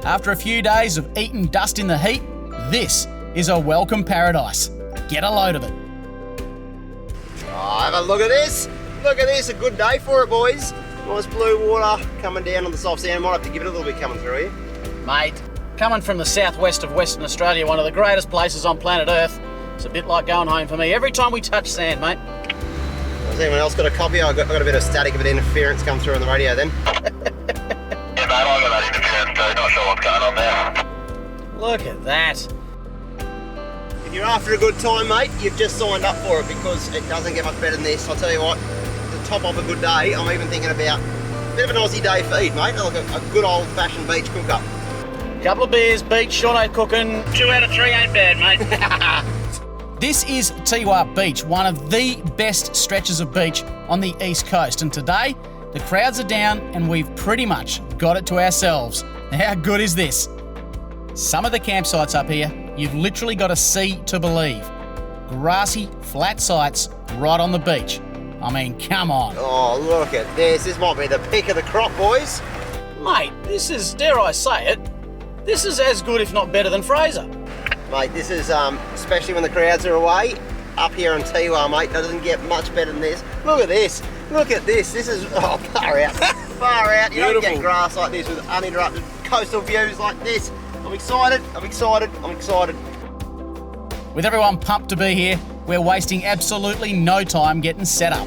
After a few days of eating dust in the heat, this is a welcome paradise. Get a load of it. Oh, have a look at this. Look at this, a good day for it, boys. Nice blue water coming down on the soft sand. Might have to give it a little bit coming through here. Mate, coming from the southwest of Western Australia, one of the greatest places on planet Earth, it's a bit like going home for me every time we touch sand, mate. Has anyone else got a copy? I got a bit of static, a bit of interference come through on the radio then. Yeah, mate, I got that interference too. Not sure what's going on there. Look at that. If you're after a good time, mate, you've just signed up for it because it doesn't get much better than this. I'll tell you what, the top of a good day, I'm even thinking about a bit of an Aussie day feed, mate. Like a good old-fashioned beach cook-up. Couple of beers, beach, Shaun cooking. 2 out of 3 ain't bad, mate. This is Tiwa Beach, one of the best stretches of beach on the east coast. And today, the crowds are down and we've pretty much got it to ourselves. How good is this? Some of the campsites up here, you've literally got to see to believe. Grassy, flat sites right on the beach. I mean, come on. Oh, look at this. This might be the pick of the crop, boys. Mate, this is, dare I say it, this is as good if not better than Fraser. Mate, this is, especially when the crowds are away, up here on Tiwa, mate, doesn't get much better than this. Look at this. Look at this. This is, oh, far out. Far out. You don't get grass like this with uninterrupted coastal views like this. I'm excited. I'm excited. I'm excited. With everyone pumped to be here, we're wasting absolutely no time getting set up.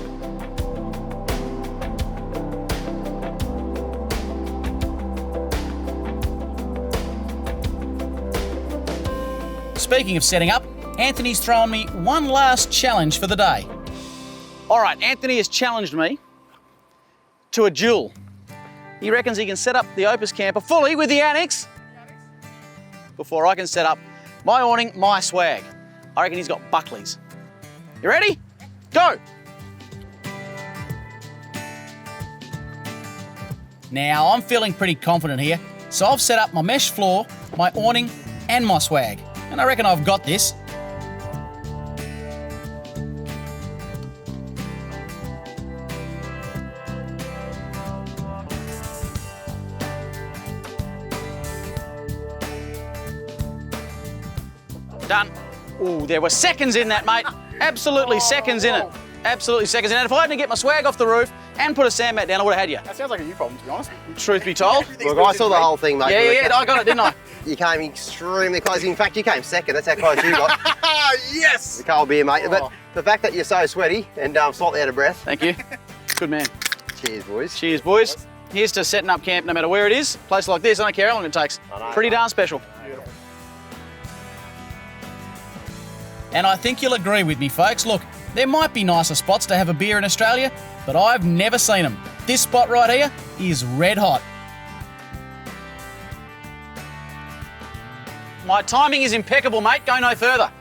Speaking of setting up, Anthony's thrown me one last challenge for the day. All right, Anthony has challenged me to a duel. He reckons he can set up the Opus camper fully with the annex before I can set up my awning, my swag. I reckon he's got Buckley's. You ready? Go! Now, I'm feeling pretty confident here, so I've set up my mesh floor, my awning, and my swag. And I reckon I've got this. Done. Ooh, there were seconds in that, mate. Absolutely seconds in it. Absolutely seconds in it. If I hadn't get my swag off the roof and put a sandmat down, I would have had you. That sounds like a you problem, to be honest. Truth be told. Look, I saw the whole thing, mate. Yeah, I got it, didn't I? You came extremely close. In fact, you came second. That's how close you got. Yes! The cold beer, mate. But the fact that you're so sweaty and slightly out of breath. Thank you. Good man. Cheers, boys. Cheers, boys. Here's to setting up camp no matter where it is. A place like this, I don't care how long it takes. Pretty darn special. And I think you'll agree with me, folks. Look, there might be nicer spots to have a beer in Australia, but I've never seen them. This spot right here is red hot. My timing is impeccable, mate. Go no further.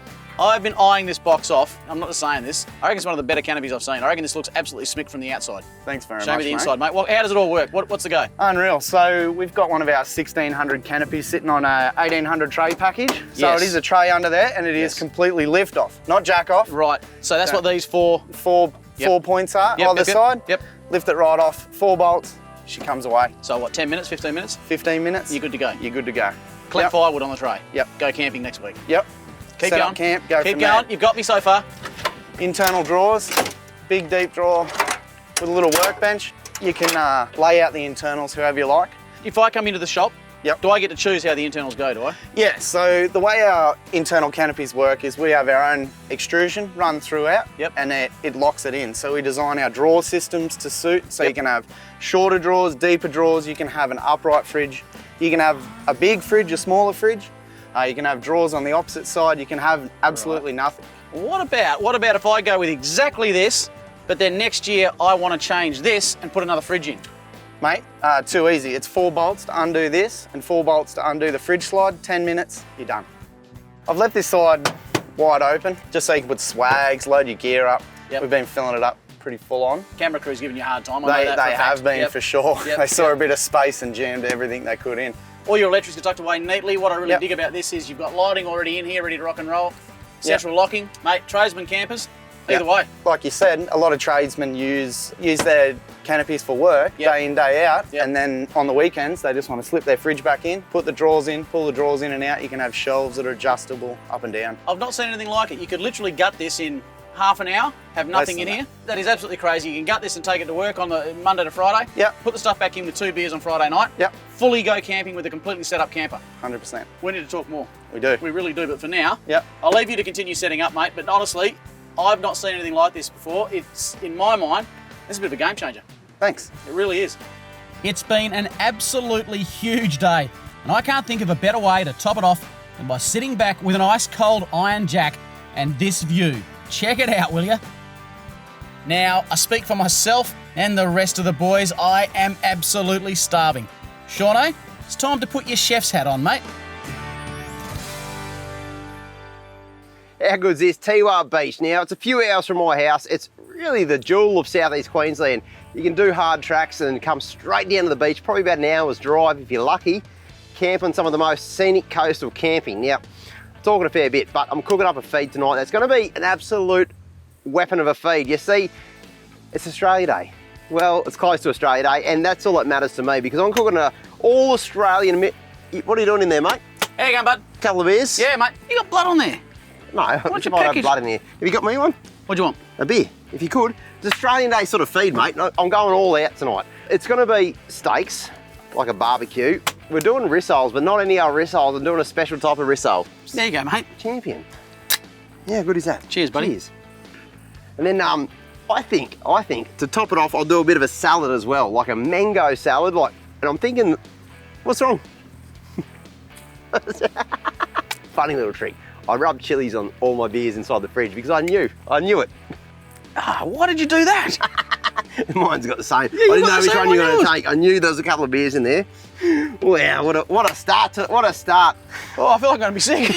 I've been eyeing this box off. I'm not just saying this. I reckon it's one of the better canopies I've seen. I reckon this looks absolutely smick from the outside. Thanks very much, Show me the inside, mate. Well, how does it all work? What's the go? Unreal. So we've got one of our 1600 canopies sitting on a 1800 tray package. So Yes. it is a tray under there, and it is completely lift off, not jack off. Right. So that's what these four Four points are either side. Yep. Lift it right off. 4 bolts. She comes away. So what? 10 minutes? 15 minutes? 15 minutes. You're good to go. You're good to go. Collect firewood on the tray. Yep. Go camping next week. Yep. Keep Set going. up camp. Go Keep from going. there. You've got me so far. Internal drawers. Big deep drawer with a little workbench. You can lay out the internals however you like. If I come into the shop, Yep. do I get to choose how the internals go, do I? Yeah, so the way our internal canopies work is we have our own extrusion run throughout, and it locks it in. So we design our drawer systems to suit, so you can have shorter drawers, deeper drawers, you can have an upright fridge, you can have a big fridge, a smaller fridge, you can have drawers on the opposite side, you can have absolutely nothing. What about if I go with exactly this, but then next year I want to change this and put another fridge in? Mate, too easy. It's 4 bolts to undo this and 4 bolts to undo the fridge slide. 10 minutes, you're done. I've left this side wide open just so you can put swags, load your gear up. Yep. We've been filling it up pretty full on. Camera crew's giving you a hard time. They have been for sure. Yep. They saw a bit of space and jammed everything they could in. All your electrics are tucked away neatly. What I really dig about this is you've got lighting already in here, ready to rock and roll. Central locking, mate, tradesman campers, either way. Like you said, a lot of tradesmen use their canopies for work day in, day out, and then on the weekends they just want to slip their fridge back in, put the drawers in, pull the drawers in and out. You can have shelves that are adjustable up and down. I've not seen anything like it. You could literally gut this in half an hour, have nothing in here. That is absolutely crazy. You can gut this and take it to work on the Monday to Friday. Yep. Put the stuff back in with 2 beers on Friday night. Yep. Fully go camping with a completely set up camper. 100%. We need to talk more. We do. We really do, but for now, Yep. I'll leave you to continue setting up, mate. But honestly, I've not seen anything like this before. It's, in my mind, it's a bit of a game changer. Thanks. It really is. It's been an absolutely huge day, and I can't think of a better way to top it off than by sitting back with an ice cold Iron Jack and this view. Check it out, will you? Now, I speak for myself and the rest of the boys. I am absolutely starving. Shaun, it's time to put your chef's hat on, mate. How good's this? Tiwa Beach. Now, it's a few hours from my house. It's really the jewel of southeast Queensland. You can do hard tracks and come straight down to the beach, probably about an hour's drive if you're lucky. Camp on some of the most scenic coastal camping. Now, I'm talking a fair bit, but I'm cooking up a feed tonight that's going to be an absolute weapon of a feed. You see, it's Australia Day. Well, it's close to Australia Day, and that's all that matters to me because I'm cooking an all Australian. What are you doing in there, mate? How you going, bud? Couple of beers? Yeah, mate. You got blood on there. No, I What's your might have package? blood in here. Have you got me one? What do you want? A beer, if you could. It's Australian Day sort of feed, mate. I'm going all out tonight. It's going to be steaks, like a barbecue. We're doing rissoles, but not any old rissoles. I'm doing a special type of rissole. There you go, mate. Champion. Yeah, good is that. Cheers, buddy. Cheers. And then I think to top it off, I'll do a bit of a salad as well, like a mango salad. And I'm thinking, what's wrong? Funny little trick. I rubbed chilies on all my beers inside the fridge because I knew it. Ah, why did you do that? Mine's got the same. I you didn't got know the which same one you were one going to yours. take. I knew there was a couple of beers in there. Wow, what a start! What a start! Oh, I feel like I'm going to be sick.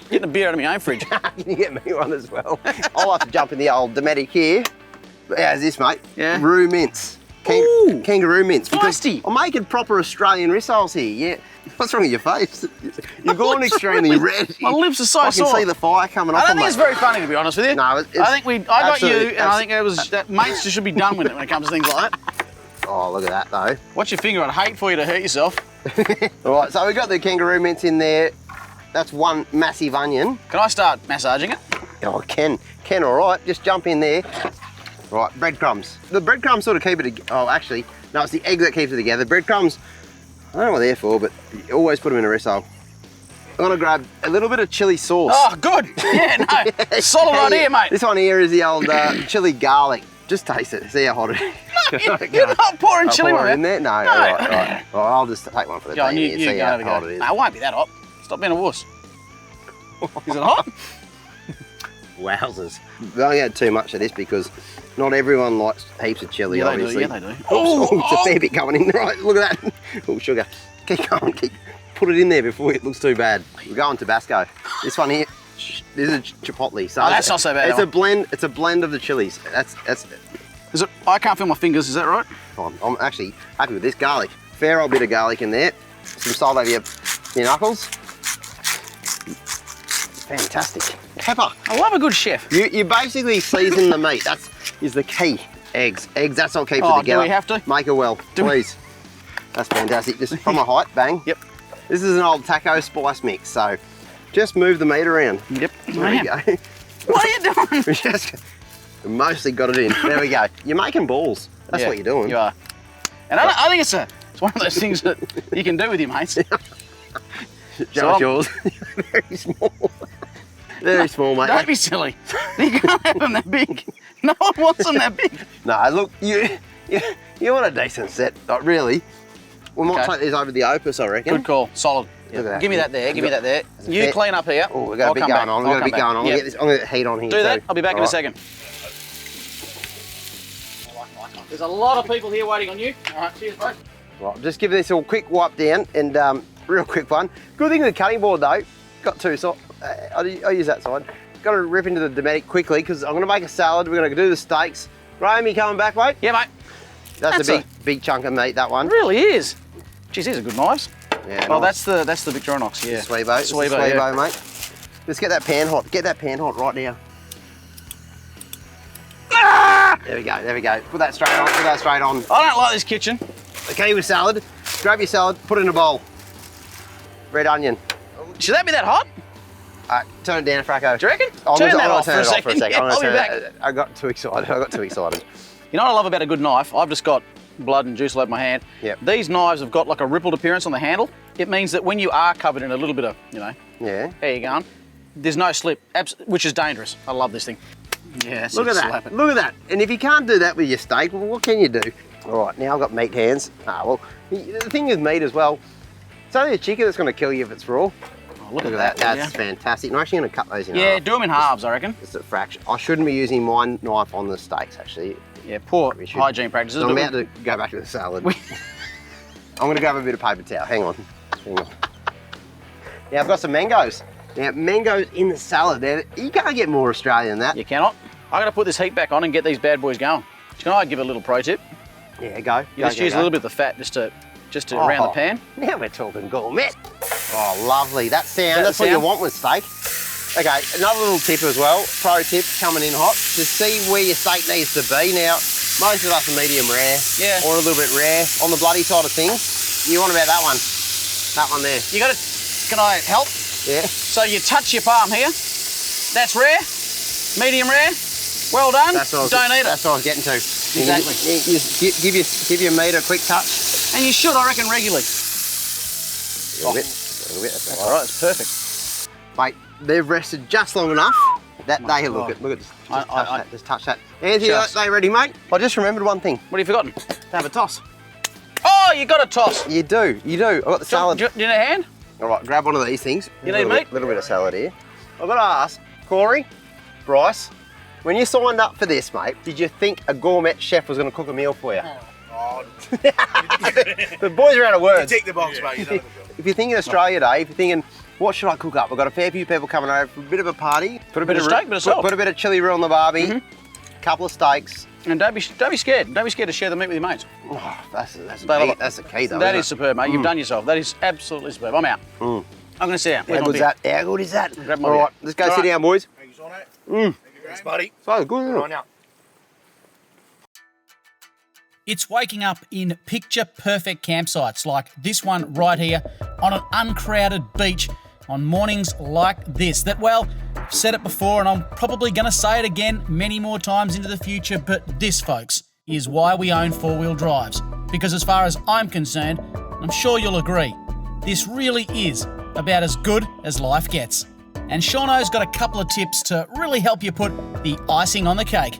Getting a beer out of my own fridge. Can you get me one as well? I'll have to jump in the old Dometic here. How's this, mate? Yeah. Roo mince. Ooh. Kangaroo mince. Because Feisty. I'm making proper Australian rissoles here. Yeah. What's wrong with your face? You've gone extremely red. My lips are so I sore. can see the fire coming off. I don't on think it's my- very funny, to be honest with you. No, I think I got you, absolutely- and I think that mates just should be done with it when it comes to things like that. Oh, look at that though. Watch your finger. I'd hate for you to hurt yourself. All right, so we've got the kangaroo mince in there. That's one massive onion. Can I start massaging it? Oh, Ken, all right, just jump in there. Right, breadcrumbs. The breadcrumbs sort of keep it together. Oh, actually, no, it's the egg that keeps it together. Breadcrumbs, I don't know what they're for, but you always put them in a rissole. I'm gonna grab a little bit of chili sauce. Oh, good. Yeah, no. Solid idea, mate. This one here is the old chili garlic. Just taste it, see how hot it is. You're not pouring chili Pour on it in it. there? No, all right. Well, I'll just take one for the Go on, team you here, see go how have a hot go. it is. No, it won't be that hot. Stop being a wuss. Is it hot? Wowzers. We only had too much of this because not everyone likes heaps of chili, Yeah, they do. obviously. Yeah, they do. Oh, it's a fair bit coming in. Right, look at that. Oh, sugar. Keep going. Put it in there before it looks too bad. We're going Tabasco. This one here, this is a chipotle. So Oh, that's not so bad, It's that a blend. It's a blend of the chilies. That's. Is it? I can't feel my fingers. Is that right? I'm actually happy with this garlic. Fair old bit of garlic in there. Some salt over your knuckles. Fantastic. Pepper. I love a good chef. You basically season the meat. That is the key. Eggs. That's what keeps it Oh, together. do we have to? Make it well, please. That's fantastic. Just from a height, bang. Yep. This is an old taco spice mix, so just move the meat around. Yep. There we go. What are you doing? We just mostly got it in. There we go. You're making balls. That's Yeah, what you're doing. You are. And I think it's one of those things that you can do with your mates. Just yours. Very small. Very small, mate. Don't be silly. You can't have them that big. No one wants them that big. No, look, you want a decent set, like, really. We might Okay. take these over the Opus, I reckon. Good call. Solid. Look at that. Give me that there. Give me that there. You bit. clean up here. Oh, we've got a I'll bit come going back. on. We've got a bit going on. I'm Yep. gonna get heat on here. Do that. too. I'll be back in a Alright. second. There's a lot of people here waiting on you. All right, cheers, bro. Right, just give this a quick wipe down and real quick one. Good thing with the cutting board though, got two, so I'll use that side. Got to rip into the Dometic quickly because I'm going to make a salad. We're going to do the steaks. Graham, you coming back, mate? Yeah, mate. That's a big chunk of meat, that one. It really is. Geez, these are good knives. Yeah, Oh, nice. that's the Victorinox, yeah. Sweebo. It's a Sweebo, Sweebo, yeah. mate. Let's get that pan hot. Get that pan hot right now. Ah! There we go, there we go. Put that straight on, put that straight on. I don't like this kitchen. Okay, with salad, grab your salad, put it in a bowl. Red onion. Should that be that hot? Turn it down, Fracco. Do you reckon? I'm Turn gonna that off turn for a it off for a second. second. Yeah, I'm I'll be gonna back. turn it- I got too excited. You know what I love about a good knife? I've just got blood and juice all over my hand. Yep. These knives have got like a rippled appearance on the handle. It means that when you are covered in a little bit of, Yeah. there you go, there's no slip, which is dangerous. I love this thing. Yeah, that's Look it, at that. slap it. Look at that. And if you can't do that with your steak, well, what can you do? All right, now I've got meat hands. Well, the thing with meat as well, it's only the chicken that's going to kill you if it's raw. Oh, look at That's that. fantastic. I'm actually going to cut those in Yeah, half. do them in halves, I reckon. Just a fraction. I shouldn't be using my knife on the steaks, actually. Yeah, poor We should- hygiene practices. So I'm but about to go back to the salad. I'm going to grab a bit of paper towel. Hang on. Now, I've got some mangoes. Now, mangoes in the salad. Now, you can't get more Australian than that. You cannot. I got to put this heat back on and get these bad boys going. Can I give a little pro tip? Yeah, go. You just use a little bit of the fat just to around the pan. Now we're talking gourmet. Oh, lovely. That sound, that's That what you sound? want with steak. Okay, another little tip as well, pro tip coming in hot, to see where your steak needs to be. Now, Most of us are medium rare. Yeah. Or a little bit rare. On the bloody side of things, you want about that one. That one there. You got to, can I help? Yeah. So you touch your palm here. That's rare, medium rare. Well done. Don't eat it. That's what I was getting to. Exactly. You give your meat a quick touch. And you should, I reckon, regularly. A little bit. That's All right, it's perfect. Mate, they've rested just long enough. That they look at. Look at just touch that. Anthony, they ready, mate? I just remembered one thing. What have you forgotten? To have a toss. Oh, you got a toss. You do. I've got the salad. Do you need a hand? All right, grab one of these things. You need meat? A little bit of salad here. I've got to ask, Corey, Bryce, when you signed up for this, mate, did you think a gourmet chef was going to cook a meal for you? Oh, The boys are out of words. tick the box, mate. If you're thinking Australia Day, if you're thinking, what should I cook up? We've got a fair few people coming over for a bit of a party. Put a Bit of steak, bit of salt. Put a bit of chili roux on the barbie, couple of steaks. And don't be scared. Don't be scared to share the meat with your mates. Oh, that's They love the it. key though. That isn't is superb, mate. You've done yourself. That is absolutely superb. I'm out. I'm going to sit down. it? How good is that? How good is that? Grab my All beer. right, let's go sit down, boys. Thanks on it. Thanks, buddy. So good, isn't Right it? now. It's waking up in picture-perfect campsites like this one right here on an uncrowded beach on mornings like this. That, well, I've said it before and I'm probably going to say it again many more times into the future, but this, folks, is why we own four-wheel drives. Because as far as I'm concerned, I'm sure you'll agree, this really is about as good as life gets. And Shauno's got a couple of tips to really help you put the icing on the cake.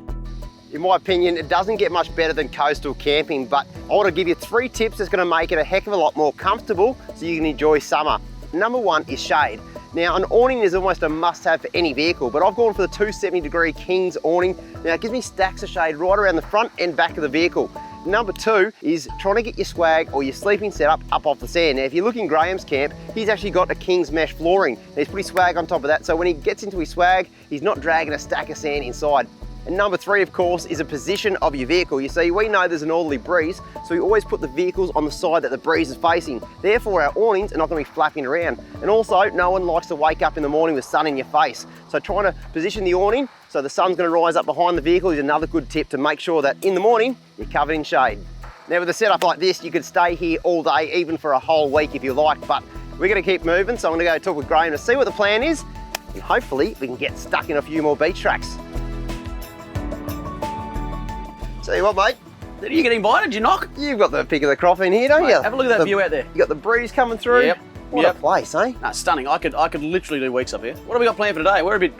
In my opinion, it doesn't get much better than coastal camping, but I want to give you 3 tips that's going to make it a heck of a lot more comfortable so you can enjoy summer. Number 1 is shade. Now, an awning is almost a must-have for any vehicle, but I've gone for the 270-degree King's awning. Now, it gives me stacks of shade right around the front and back of the vehicle. Number 2 is trying to get your swag or your sleeping setup up off the sand. Now, if you look in Graham's camp, he's actually got a King's mesh flooring. He's putting swag on top of that, so when he gets into his swag, he's not dragging a stack of sand inside. And number 3, of course, is a position of your vehicle. You see, we know there's a northerly breeze, so we always put the vehicles on the side that the breeze is facing. Therefore, our awnings are not going to be flapping around. And also, no one likes to wake up in the morning with sun in your face. So trying to position the awning so the sun's going to rise up behind the vehicle is another good tip to make sure that in the morning, you're covered in shade. Now, with a setup like this, you could stay here all day, even for a whole week if you like, but we're going to keep moving, so I'm going to go talk with Graham to see what the plan is, and hopefully we can get stuck in a few more beach tracks. Tell you what, mate. Did you get invited? Did you knock? You've got the pick of the crop in here, don't you? Have a look at that view out there. You got the breeze coming through. Yep. What a place, eh? That's stunning. I could literally do weeks up here. What have we got planned for today? We're a bit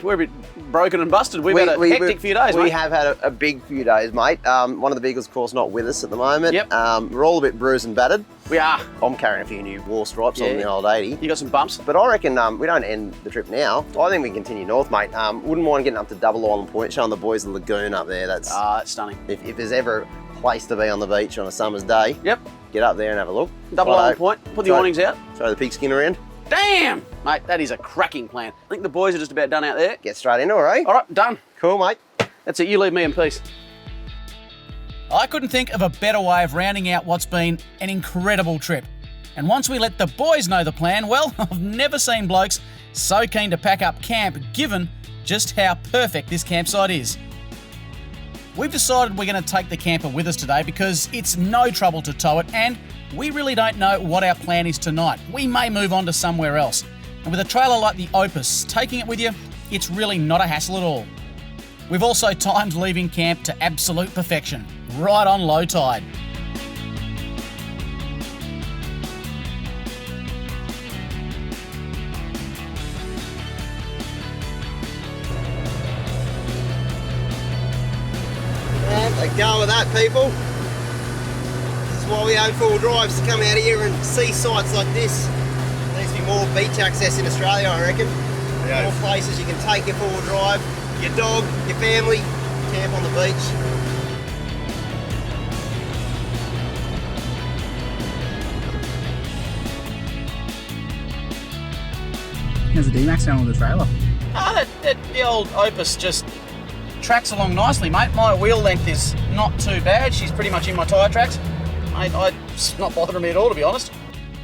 broken and busted. We've had a hectic few days, We mate. have had a big few days, mate. One of the vehicles, of course, not with us at the moment. Yep. We're all a bit bruised and battered. We are. I'm carrying a few new war stripes on Yeah. the old 80. You got some bumps? But I reckon we don't end the trip now. I think we continue north, mate. Wouldn't mind getting up to Double Island Point, showing the boys the lagoon up there. That's That's stunning. if there's ever a place to be on the beach on a summer's day, Yep. get up there and have a look. Double Righto. Island Point. Put the Throw- awnings out. Throw the pigskin around. Damn! Mate, that is a cracking plan. I think the boys are just about done out there. Get straight into it, eh? All right, done. Cool, mate. That's it. You leave me in peace. I couldn't think of a better way of rounding out what's been an incredible trip. And once we let the boys know the plan, well, I've never seen blokes so keen to pack up camp given just how perfect this campsite is. We've decided we're going to take the camper with us today because it's no trouble to tow it and we really don't know what our plan is tonight. We may move on to somewhere else. And with a trailer like the Opus, taking it with you, it's really not a hassle at all. We've also timed leaving camp to absolute perfection, right on low tide. And they go with that, people. This is why we own four-wheel drives, to come out here and see sights like this. There needs to be more beach access in Australia, I reckon. More places you can take your four-wheel drive, your dog, your family, camp on the beach. How's the D-MAX going with the trailer? The old Opus just tracks along nicely, mate. My wheel length is not too bad. She's pretty much in my tyre tracks. Mate, it's not bothering me at all, to be honest.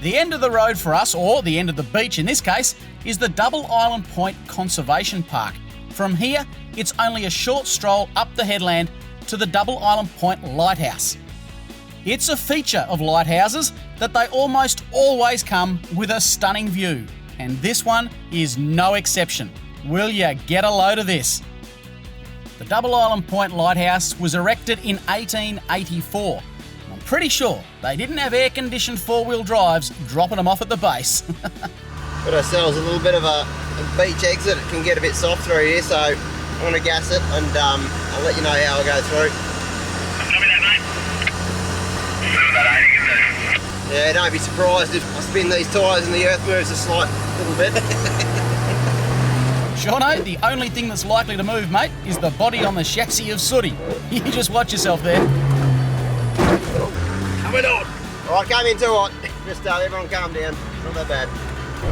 The end of the road for us, or the end of the beach in this case, is the Double Island Point Conservation Park. From here, it's only a short stroll up the headland to the Double Island Point Lighthouse. It's a feature of lighthouses that they almost always come with a stunning view, and this one is no exception. Will you get a load of this? The Double Island Point Lighthouse was erected in 1884. I'm pretty sure they didn't have air-conditioned four-wheel drives dropping them off at the base. Got ourselves a little bit of a beach exit. It can get a bit soft through here, so I'm going to gas it and I'll let you know how I go through. Copy that, mate. About 80, Yeah, don't be surprised if I spin these tyres and the earth moves a slight little bit. Shauno, the only thing that's likely to move, mate, is the body on the chassis of Sooty. You just watch yourself there. Coming on. Alright, came in too hot. Just everyone calm down. Not that bad.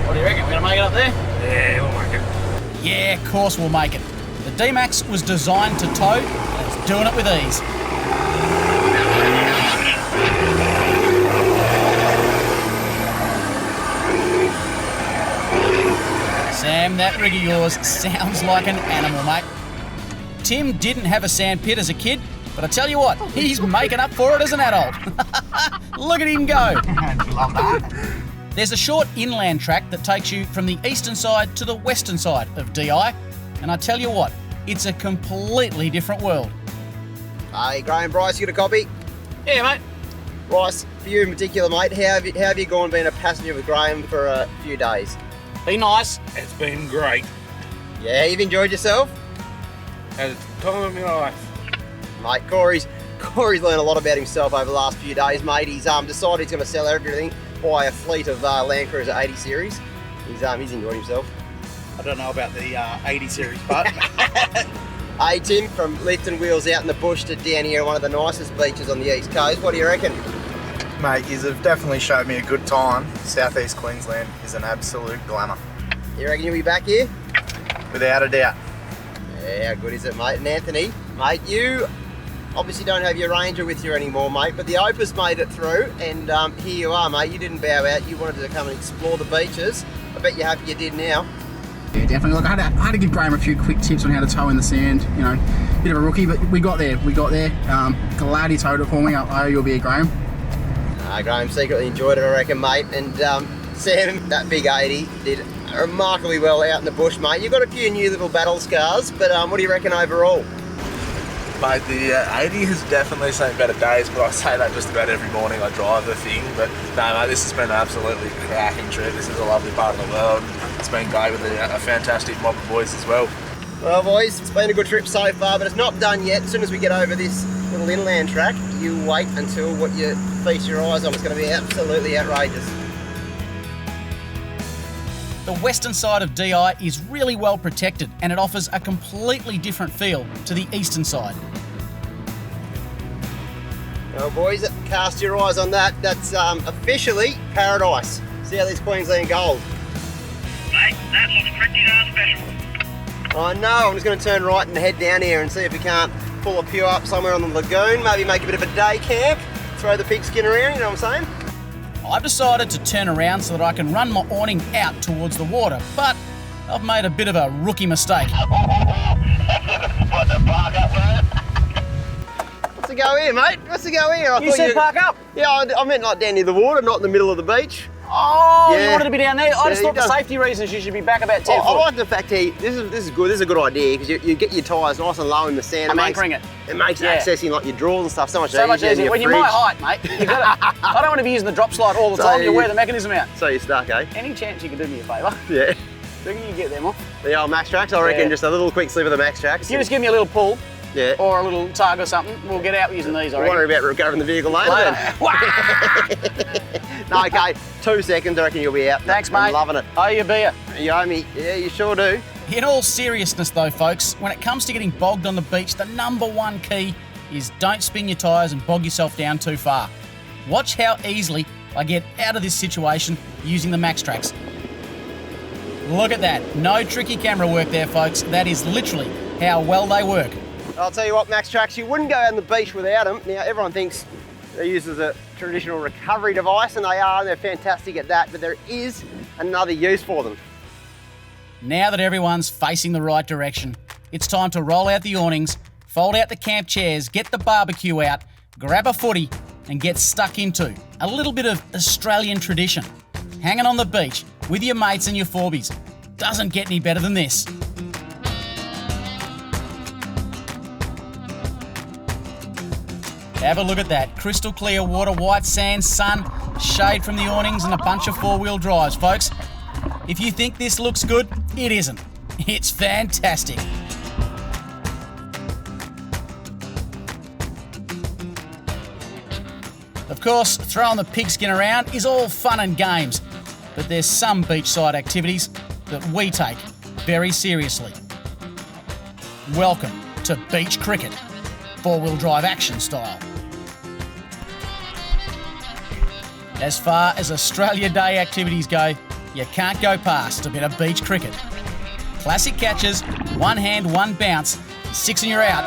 What do you reckon? We're going to make it up there? Yeah, we'll make it. Yeah, of course we'll make it. The D-MAX was designed to tow, and it's doing it with ease. Sam, that rig of yours sounds like an animal, mate. Tim didn't have a sandpit as a kid, but I tell you what, he's making up for it as an adult. Look at him go. Love that. There's a short inland track that takes you from the eastern side to the western side of DI, and I tell you what, it's a completely different world. Hey, Graham, Bryce, you got a copy? Yeah, mate. Bryce, for you in particular, mate, how have you gone being a passenger with Graham for a few days? Be nice. It's been great. Yeah, you've enjoyed yourself? Had the time of my life. Mate, Corey's learned a lot about himself over the last few days, mate. He's decided he's going to sell everything, buy a fleet of LandCruiser 80 series. He's enjoyed himself. I don't know about the 80 series part. Hey Tim, from lifting wheels out in the bush to down here, one of the nicest beaches on the east coast. What do you reckon? Mate, you've definitely showed me a good time. Southeast Queensland is an absolute glamour. You reckon you'll be back here? Without a doubt. Yeah, how good is it, mate? And Anthony, mate, you obviously don't have your Ranger with you anymore, mate, but the Opus made it through, and here you are, mate. You didn't bow out. You wanted to come and explore the beaches. I bet you're happy you did now. Yeah, definitely. Look, I had to give Graham a few quick tips on how to tow in the sand. You know, bit of a rookie, but we got there. Glad he towed it for me. I owe you a beer, Graham. Graham secretly enjoyed it, I reckon, mate. And Sam, that big 80, did remarkably well out in the bush, mate. You've got a few new little battle scars, but what do you reckon overall? Mate, the 80 has definitely seen better days, but I say that just about every morning I drive the thing. But no, mate, this has been an absolutely cracking trip. This is a lovely part of the world. It's been great with a fantastic mob of boys as well. Well, boys, it's been a good trip so far, but it's not done yet. As soon as we get over this little inland track, you wait until what you feast your eyes on. It's going to be absolutely outrageous. The western side of DI is really well protected, and it offers a completely different feel to the eastern side. Well, boys, cast your eyes on that. That's officially paradise. See how this Queensland gold. Mate, that looks pretty darn special. I know, I'm just going to turn right and head down here and see if we can't pull a pew up somewhere on the lagoon, maybe make a bit of a day camp, throw the pigskin around, you know what I'm saying? I've decided to turn around so that I can run my awning out towards the water, but I've made a bit of a rookie mistake. What's the go here, mate? What's the go here? You said park up? Yeah, I meant like down near the water, not in the middle of the beach. Oh, Yeah. you wanted to be down there? I just Yeah, thought you for don't- safety reasons you should be back about 10 I foot. like the fact this is good. This is a good idea because you get your tyres nice and low in the sand. I'm anchoring it. It makes Yeah. accessing like your drawers and stuff so much So much easier. easier. When Your you're my fridge. height, mate, you gotta, I don't want to be using the drop slide all the So time. You you- wear the mechanism out. So you're stuck, eh? Any chance you can do me a favour? Yeah. Do you get them off? The old Max Tracks, I reckon, Yeah. just a little quick slip of the Max Tracks. If you just give me a little pull Yeah. or a little tug or something, we'll get out using these, I Don't reckon. worry about recovering the vehicle later. Later. No, okay, 2 seconds, I reckon you'll be out. Thanks, I'm mate. loving it. Oh, you a beer. You owe me. Yeah, you sure do. In all seriousness though, folks, when it comes to getting bogged on the beach, the number one key is don't spin your tyres and bog yourself down too far. Watch how easily I get out of this situation using the Max Tracks. Look at that. No tricky camera work there, folks. That is literally how well they work. I'll tell you what, Max Tracks, you wouldn't go out on the beach without them. Now, everyone thinks they're used as a traditional recovery device, and they are, and they're fantastic at that, but there is another use for them. Now that everyone's facing the right direction, it's time to roll out the awnings, fold out the camp chairs, get the barbecue out, grab a footy and get stuck into a little bit of Australian tradition. Hanging on the beach with your mates and your forbies. Doesn't get any better than this. Have a look at that. Crystal clear water, white sand, sun, shade from the awnings and a bunch of four-wheel drives, folks. If you think this looks good, it isn't. It's fantastic. Of course, throwing the pigskin around is all fun and games, but there's some beachside activities that we take very seriously. Welcome to beach cricket, four-wheel drive action style. As far as Australia Day activities go, you can't go past a bit of beach cricket. Classic catches, one hand, one bounce, 6 and you're out,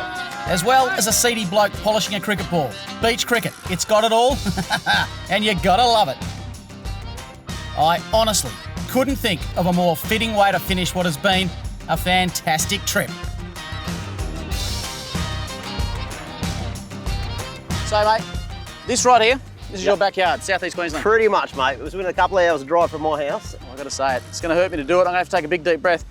as well as a seedy bloke polishing a cricket ball. Beach cricket, it's got it all, and you gotta love it. I honestly couldn't think of a more fitting way to finish what has been a fantastic trip. So mate, this right here, this is your backyard, southeast Queensland. Pretty much, mate. It was within a couple of hours drive from my house. I've got to say it, it's going to hurt me to do it. I'm going to have to take a big deep breath.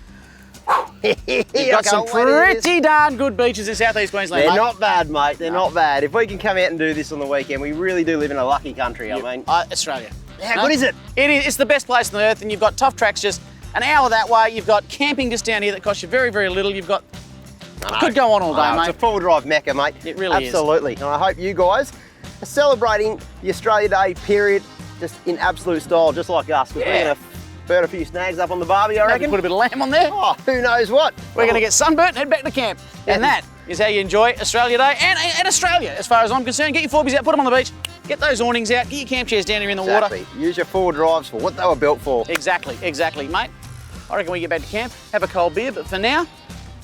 You've got some pretty darn good beaches in southeast Queensland, They're mate. not bad, mate. They're not bad. If we can come out and do this on the weekend, we really do live in a lucky country, I mean. Australia. How good is it? It is. It's the best place on the earth, and you've got tough tracks just an hour that way. You've got camping just down here that costs you very, very little. You've got... Could go on all day, mate. It's a four-wheel drive mecca, mate. It really is. Absolutely. And I hope you guys are celebrating the Australia Day period just in absolute style, just like us. We're going to burn a few snags up on the barbie, I reckon. Put a bit of lamb on there. Oh, who knows what? We're going to get sunburnt and head back to camp. And that is how you enjoy Australia Day and Australia, as far as I'm concerned. Get your forbies out, put them on the beach, get those awnings out, get your camp chairs down here in the water. Use your four drives for what they were built for. Exactly, mate. I reckon we get back to camp, have a cold beer, but for now,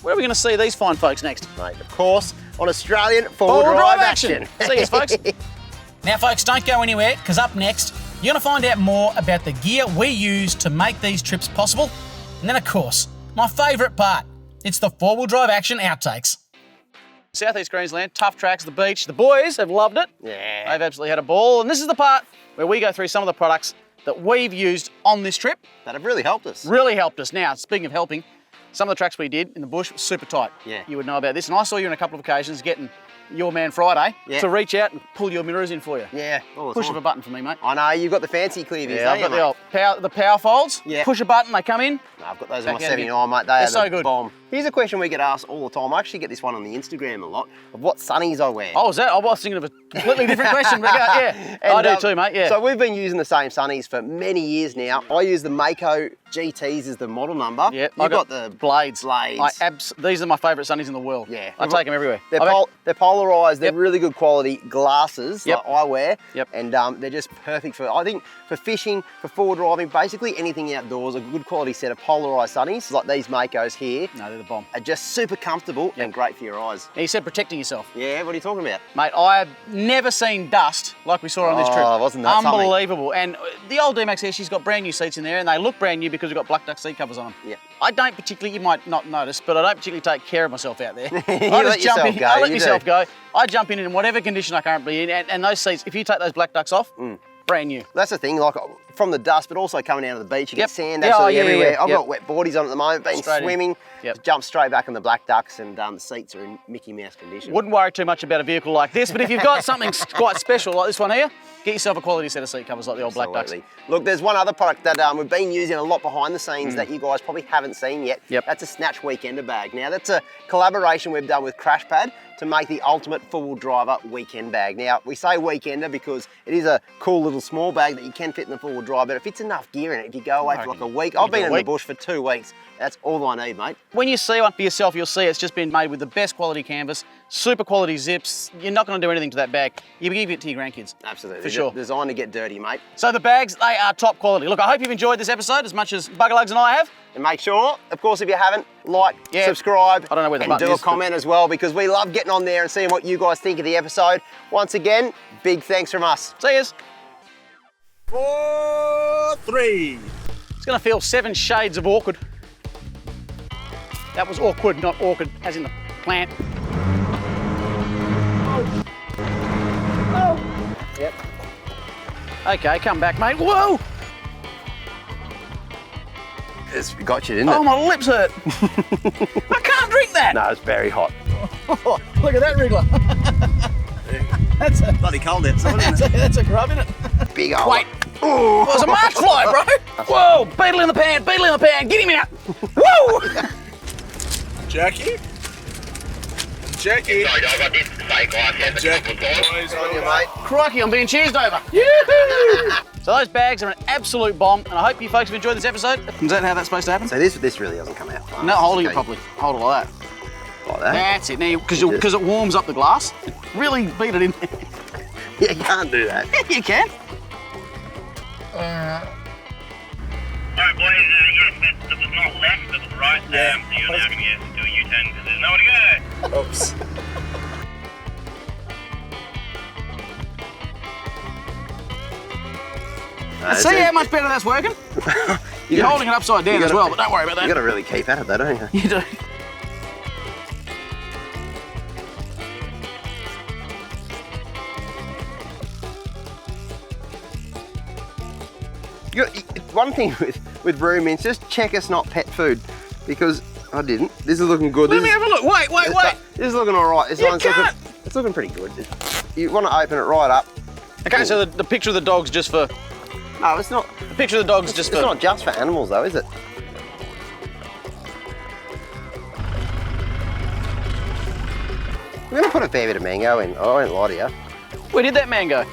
where are we going to see these fine folks next? Mate, of course, on Australian four-wheel drive action. See you, folks. Now, folks, don't go anywhere, because up next, you're going to find out more about the gear we use to make these trips possible. And then, of course, my favourite part, it's the four-wheel drive action outtakes. Southeast Queensland, tough tracks, the beach. The boys have loved it. Yeah. They've absolutely had a ball. And this is the part where we go through some of the products that we've used on this trip. That have really helped us. Really helped us. Now, speaking of helping, some of the tracks we did in the bush were super tight. Yeah. You would know about this. And I saw you on a couple of occasions getting your man Friday to reach out and pull your mirrors in for you. Yeah, all the Push time. of a button for me, mate. I know, you've got the fancy cleavies, Yeah, I've got the power folds. Yeah. Push a button, they come in. No, I've got those Back in my out 79, mate. They're They are so the good. bomb. Here's a question we get asked all the time. I actually get this one on the Instagram a lot, of what sunnies I wear. Oh, is that? I was thinking of a completely different question, but yeah. And, I do too, mate, yeah. So we've been using the same sunnies for many years now. I use the Mako GTs as the model number. Yeah, You've got the blades. Blades. These are my favourite sunnies in the world. Yeah. I take them everywhere. They're polarised, they're really good quality glasses Yep. like I wear. Yep. And they're just perfect for, I think, for fishing, for forward driving, basically anything outdoors, a good quality set of polarised sunnies, like these Makos here, No, they're the bomb. are just super comfortable and great for your eyes. Now, you said protecting yourself. Yeah, what are you talking about? Mate, I've never seen dust like we saw on this trip. Wasn't that something? Unbelievable. And the old D-MAX here, she's got brand new seats in there and they look brand new because we've got black duck seat covers on them. Yeah. I don't particularly, you might not notice, but I don't particularly take care of myself out there. You let yourself go, I let you myself do. go. I jump in whatever condition I currently in, and those seats, if you take those black ducks off, brand new. That's the thing, like from the dust, but also coming out of the beach, you Yep. get sand Yeah, absolutely yeah, yeah, everywhere. yeah. I've Yep. got wet boardies on at the moment, been Straight in. swimming, Yep. jump straight back on the black ducks, and the seats are in Mickey Mouse condition. Wouldn't worry too much about a vehicle like this, but if you've got something quite special like this one here, get yourself a quality set of seat covers like the old black ducks. Absolutely. Look, there's one other product that we've been using a lot behind the scenes that you guys probably haven't seen yet. Yep. That's a Snatch Weekender bag. Now, that's a collaboration we've done with Crashpad to make the ultimate four-wheel driver weekend bag. Now, we say weekender because it is a cool little small bag that you can fit in the four-wheel drive, but it fits enough gear in it if you go away for like a week. I've been in the bush for 2 weeks. That's all I need, mate. When you see one for yourself, you'll see it's just been made with the best quality canvas, super quality zips. You're not going to do anything to that bag. You give it to your grandkids. Absolutely. For sure. Designed to get dirty, mate. So the bags, they are top quality. Look, I hope you've enjoyed this episode as much as Buggerlugs and I have. And make sure, of course, if you haven't, like, subscribe, I don't know where the and button do a is, comment as well, because we love getting on there and seeing what you guys think of the episode. Once again, big thanks from us. See yous. 4, 3. It's going to feel 7 shades of awkward. That was awkward, not awkward, as in the plant. Okay, come back, mate. Whoa! It's got you, didn't it? Oh, my lips hurt. I can't drink that. No, it's very hot. Oh, look at that wriggler. That's a Bloody cold outside, isn't it? that's a grub, isn't it? Big old. Wait. Oh, it was a March fly, bro. Whoa, beetle in the pan, get him out. Whoa! Jackie? Jackie? Sorry, I got this fake glass out a couple of times. On you, mate. Crikey, I'm being cheersed over. Yoo-hoo! So those bags are an absolute bomb, and I hope you folks have enjoyed this episode. Is that how that's supposed to happen? So this really doesn't come out. Not holding it Okay. properly. Hold it like that. Like that? That's it. Now, because it warms up the glass. Really beat it in. Yeah, you can't do that. You can. Alright, boys, yes, that was not left, that was right. So you're now going to do a U-turn because there's nowhere to go. Oops. See how much better that's working? You're holding it upside down as well, but don't worry about that. You got to really keep at it, though, don't you? You do. One thing with room mints, just check it's not pet food, because I didn't. This is looking good. Let me have a look. Wait. This is looking all right. This one's can't. it's looking pretty good. You want to open it right up. Okay, so the picture of the dog's just for... No, it's not. The picture of the dog's just It's for... not just for animals, though, is it? We're going to put a fair bit of mango in. I won't lie to you. Where did that man go?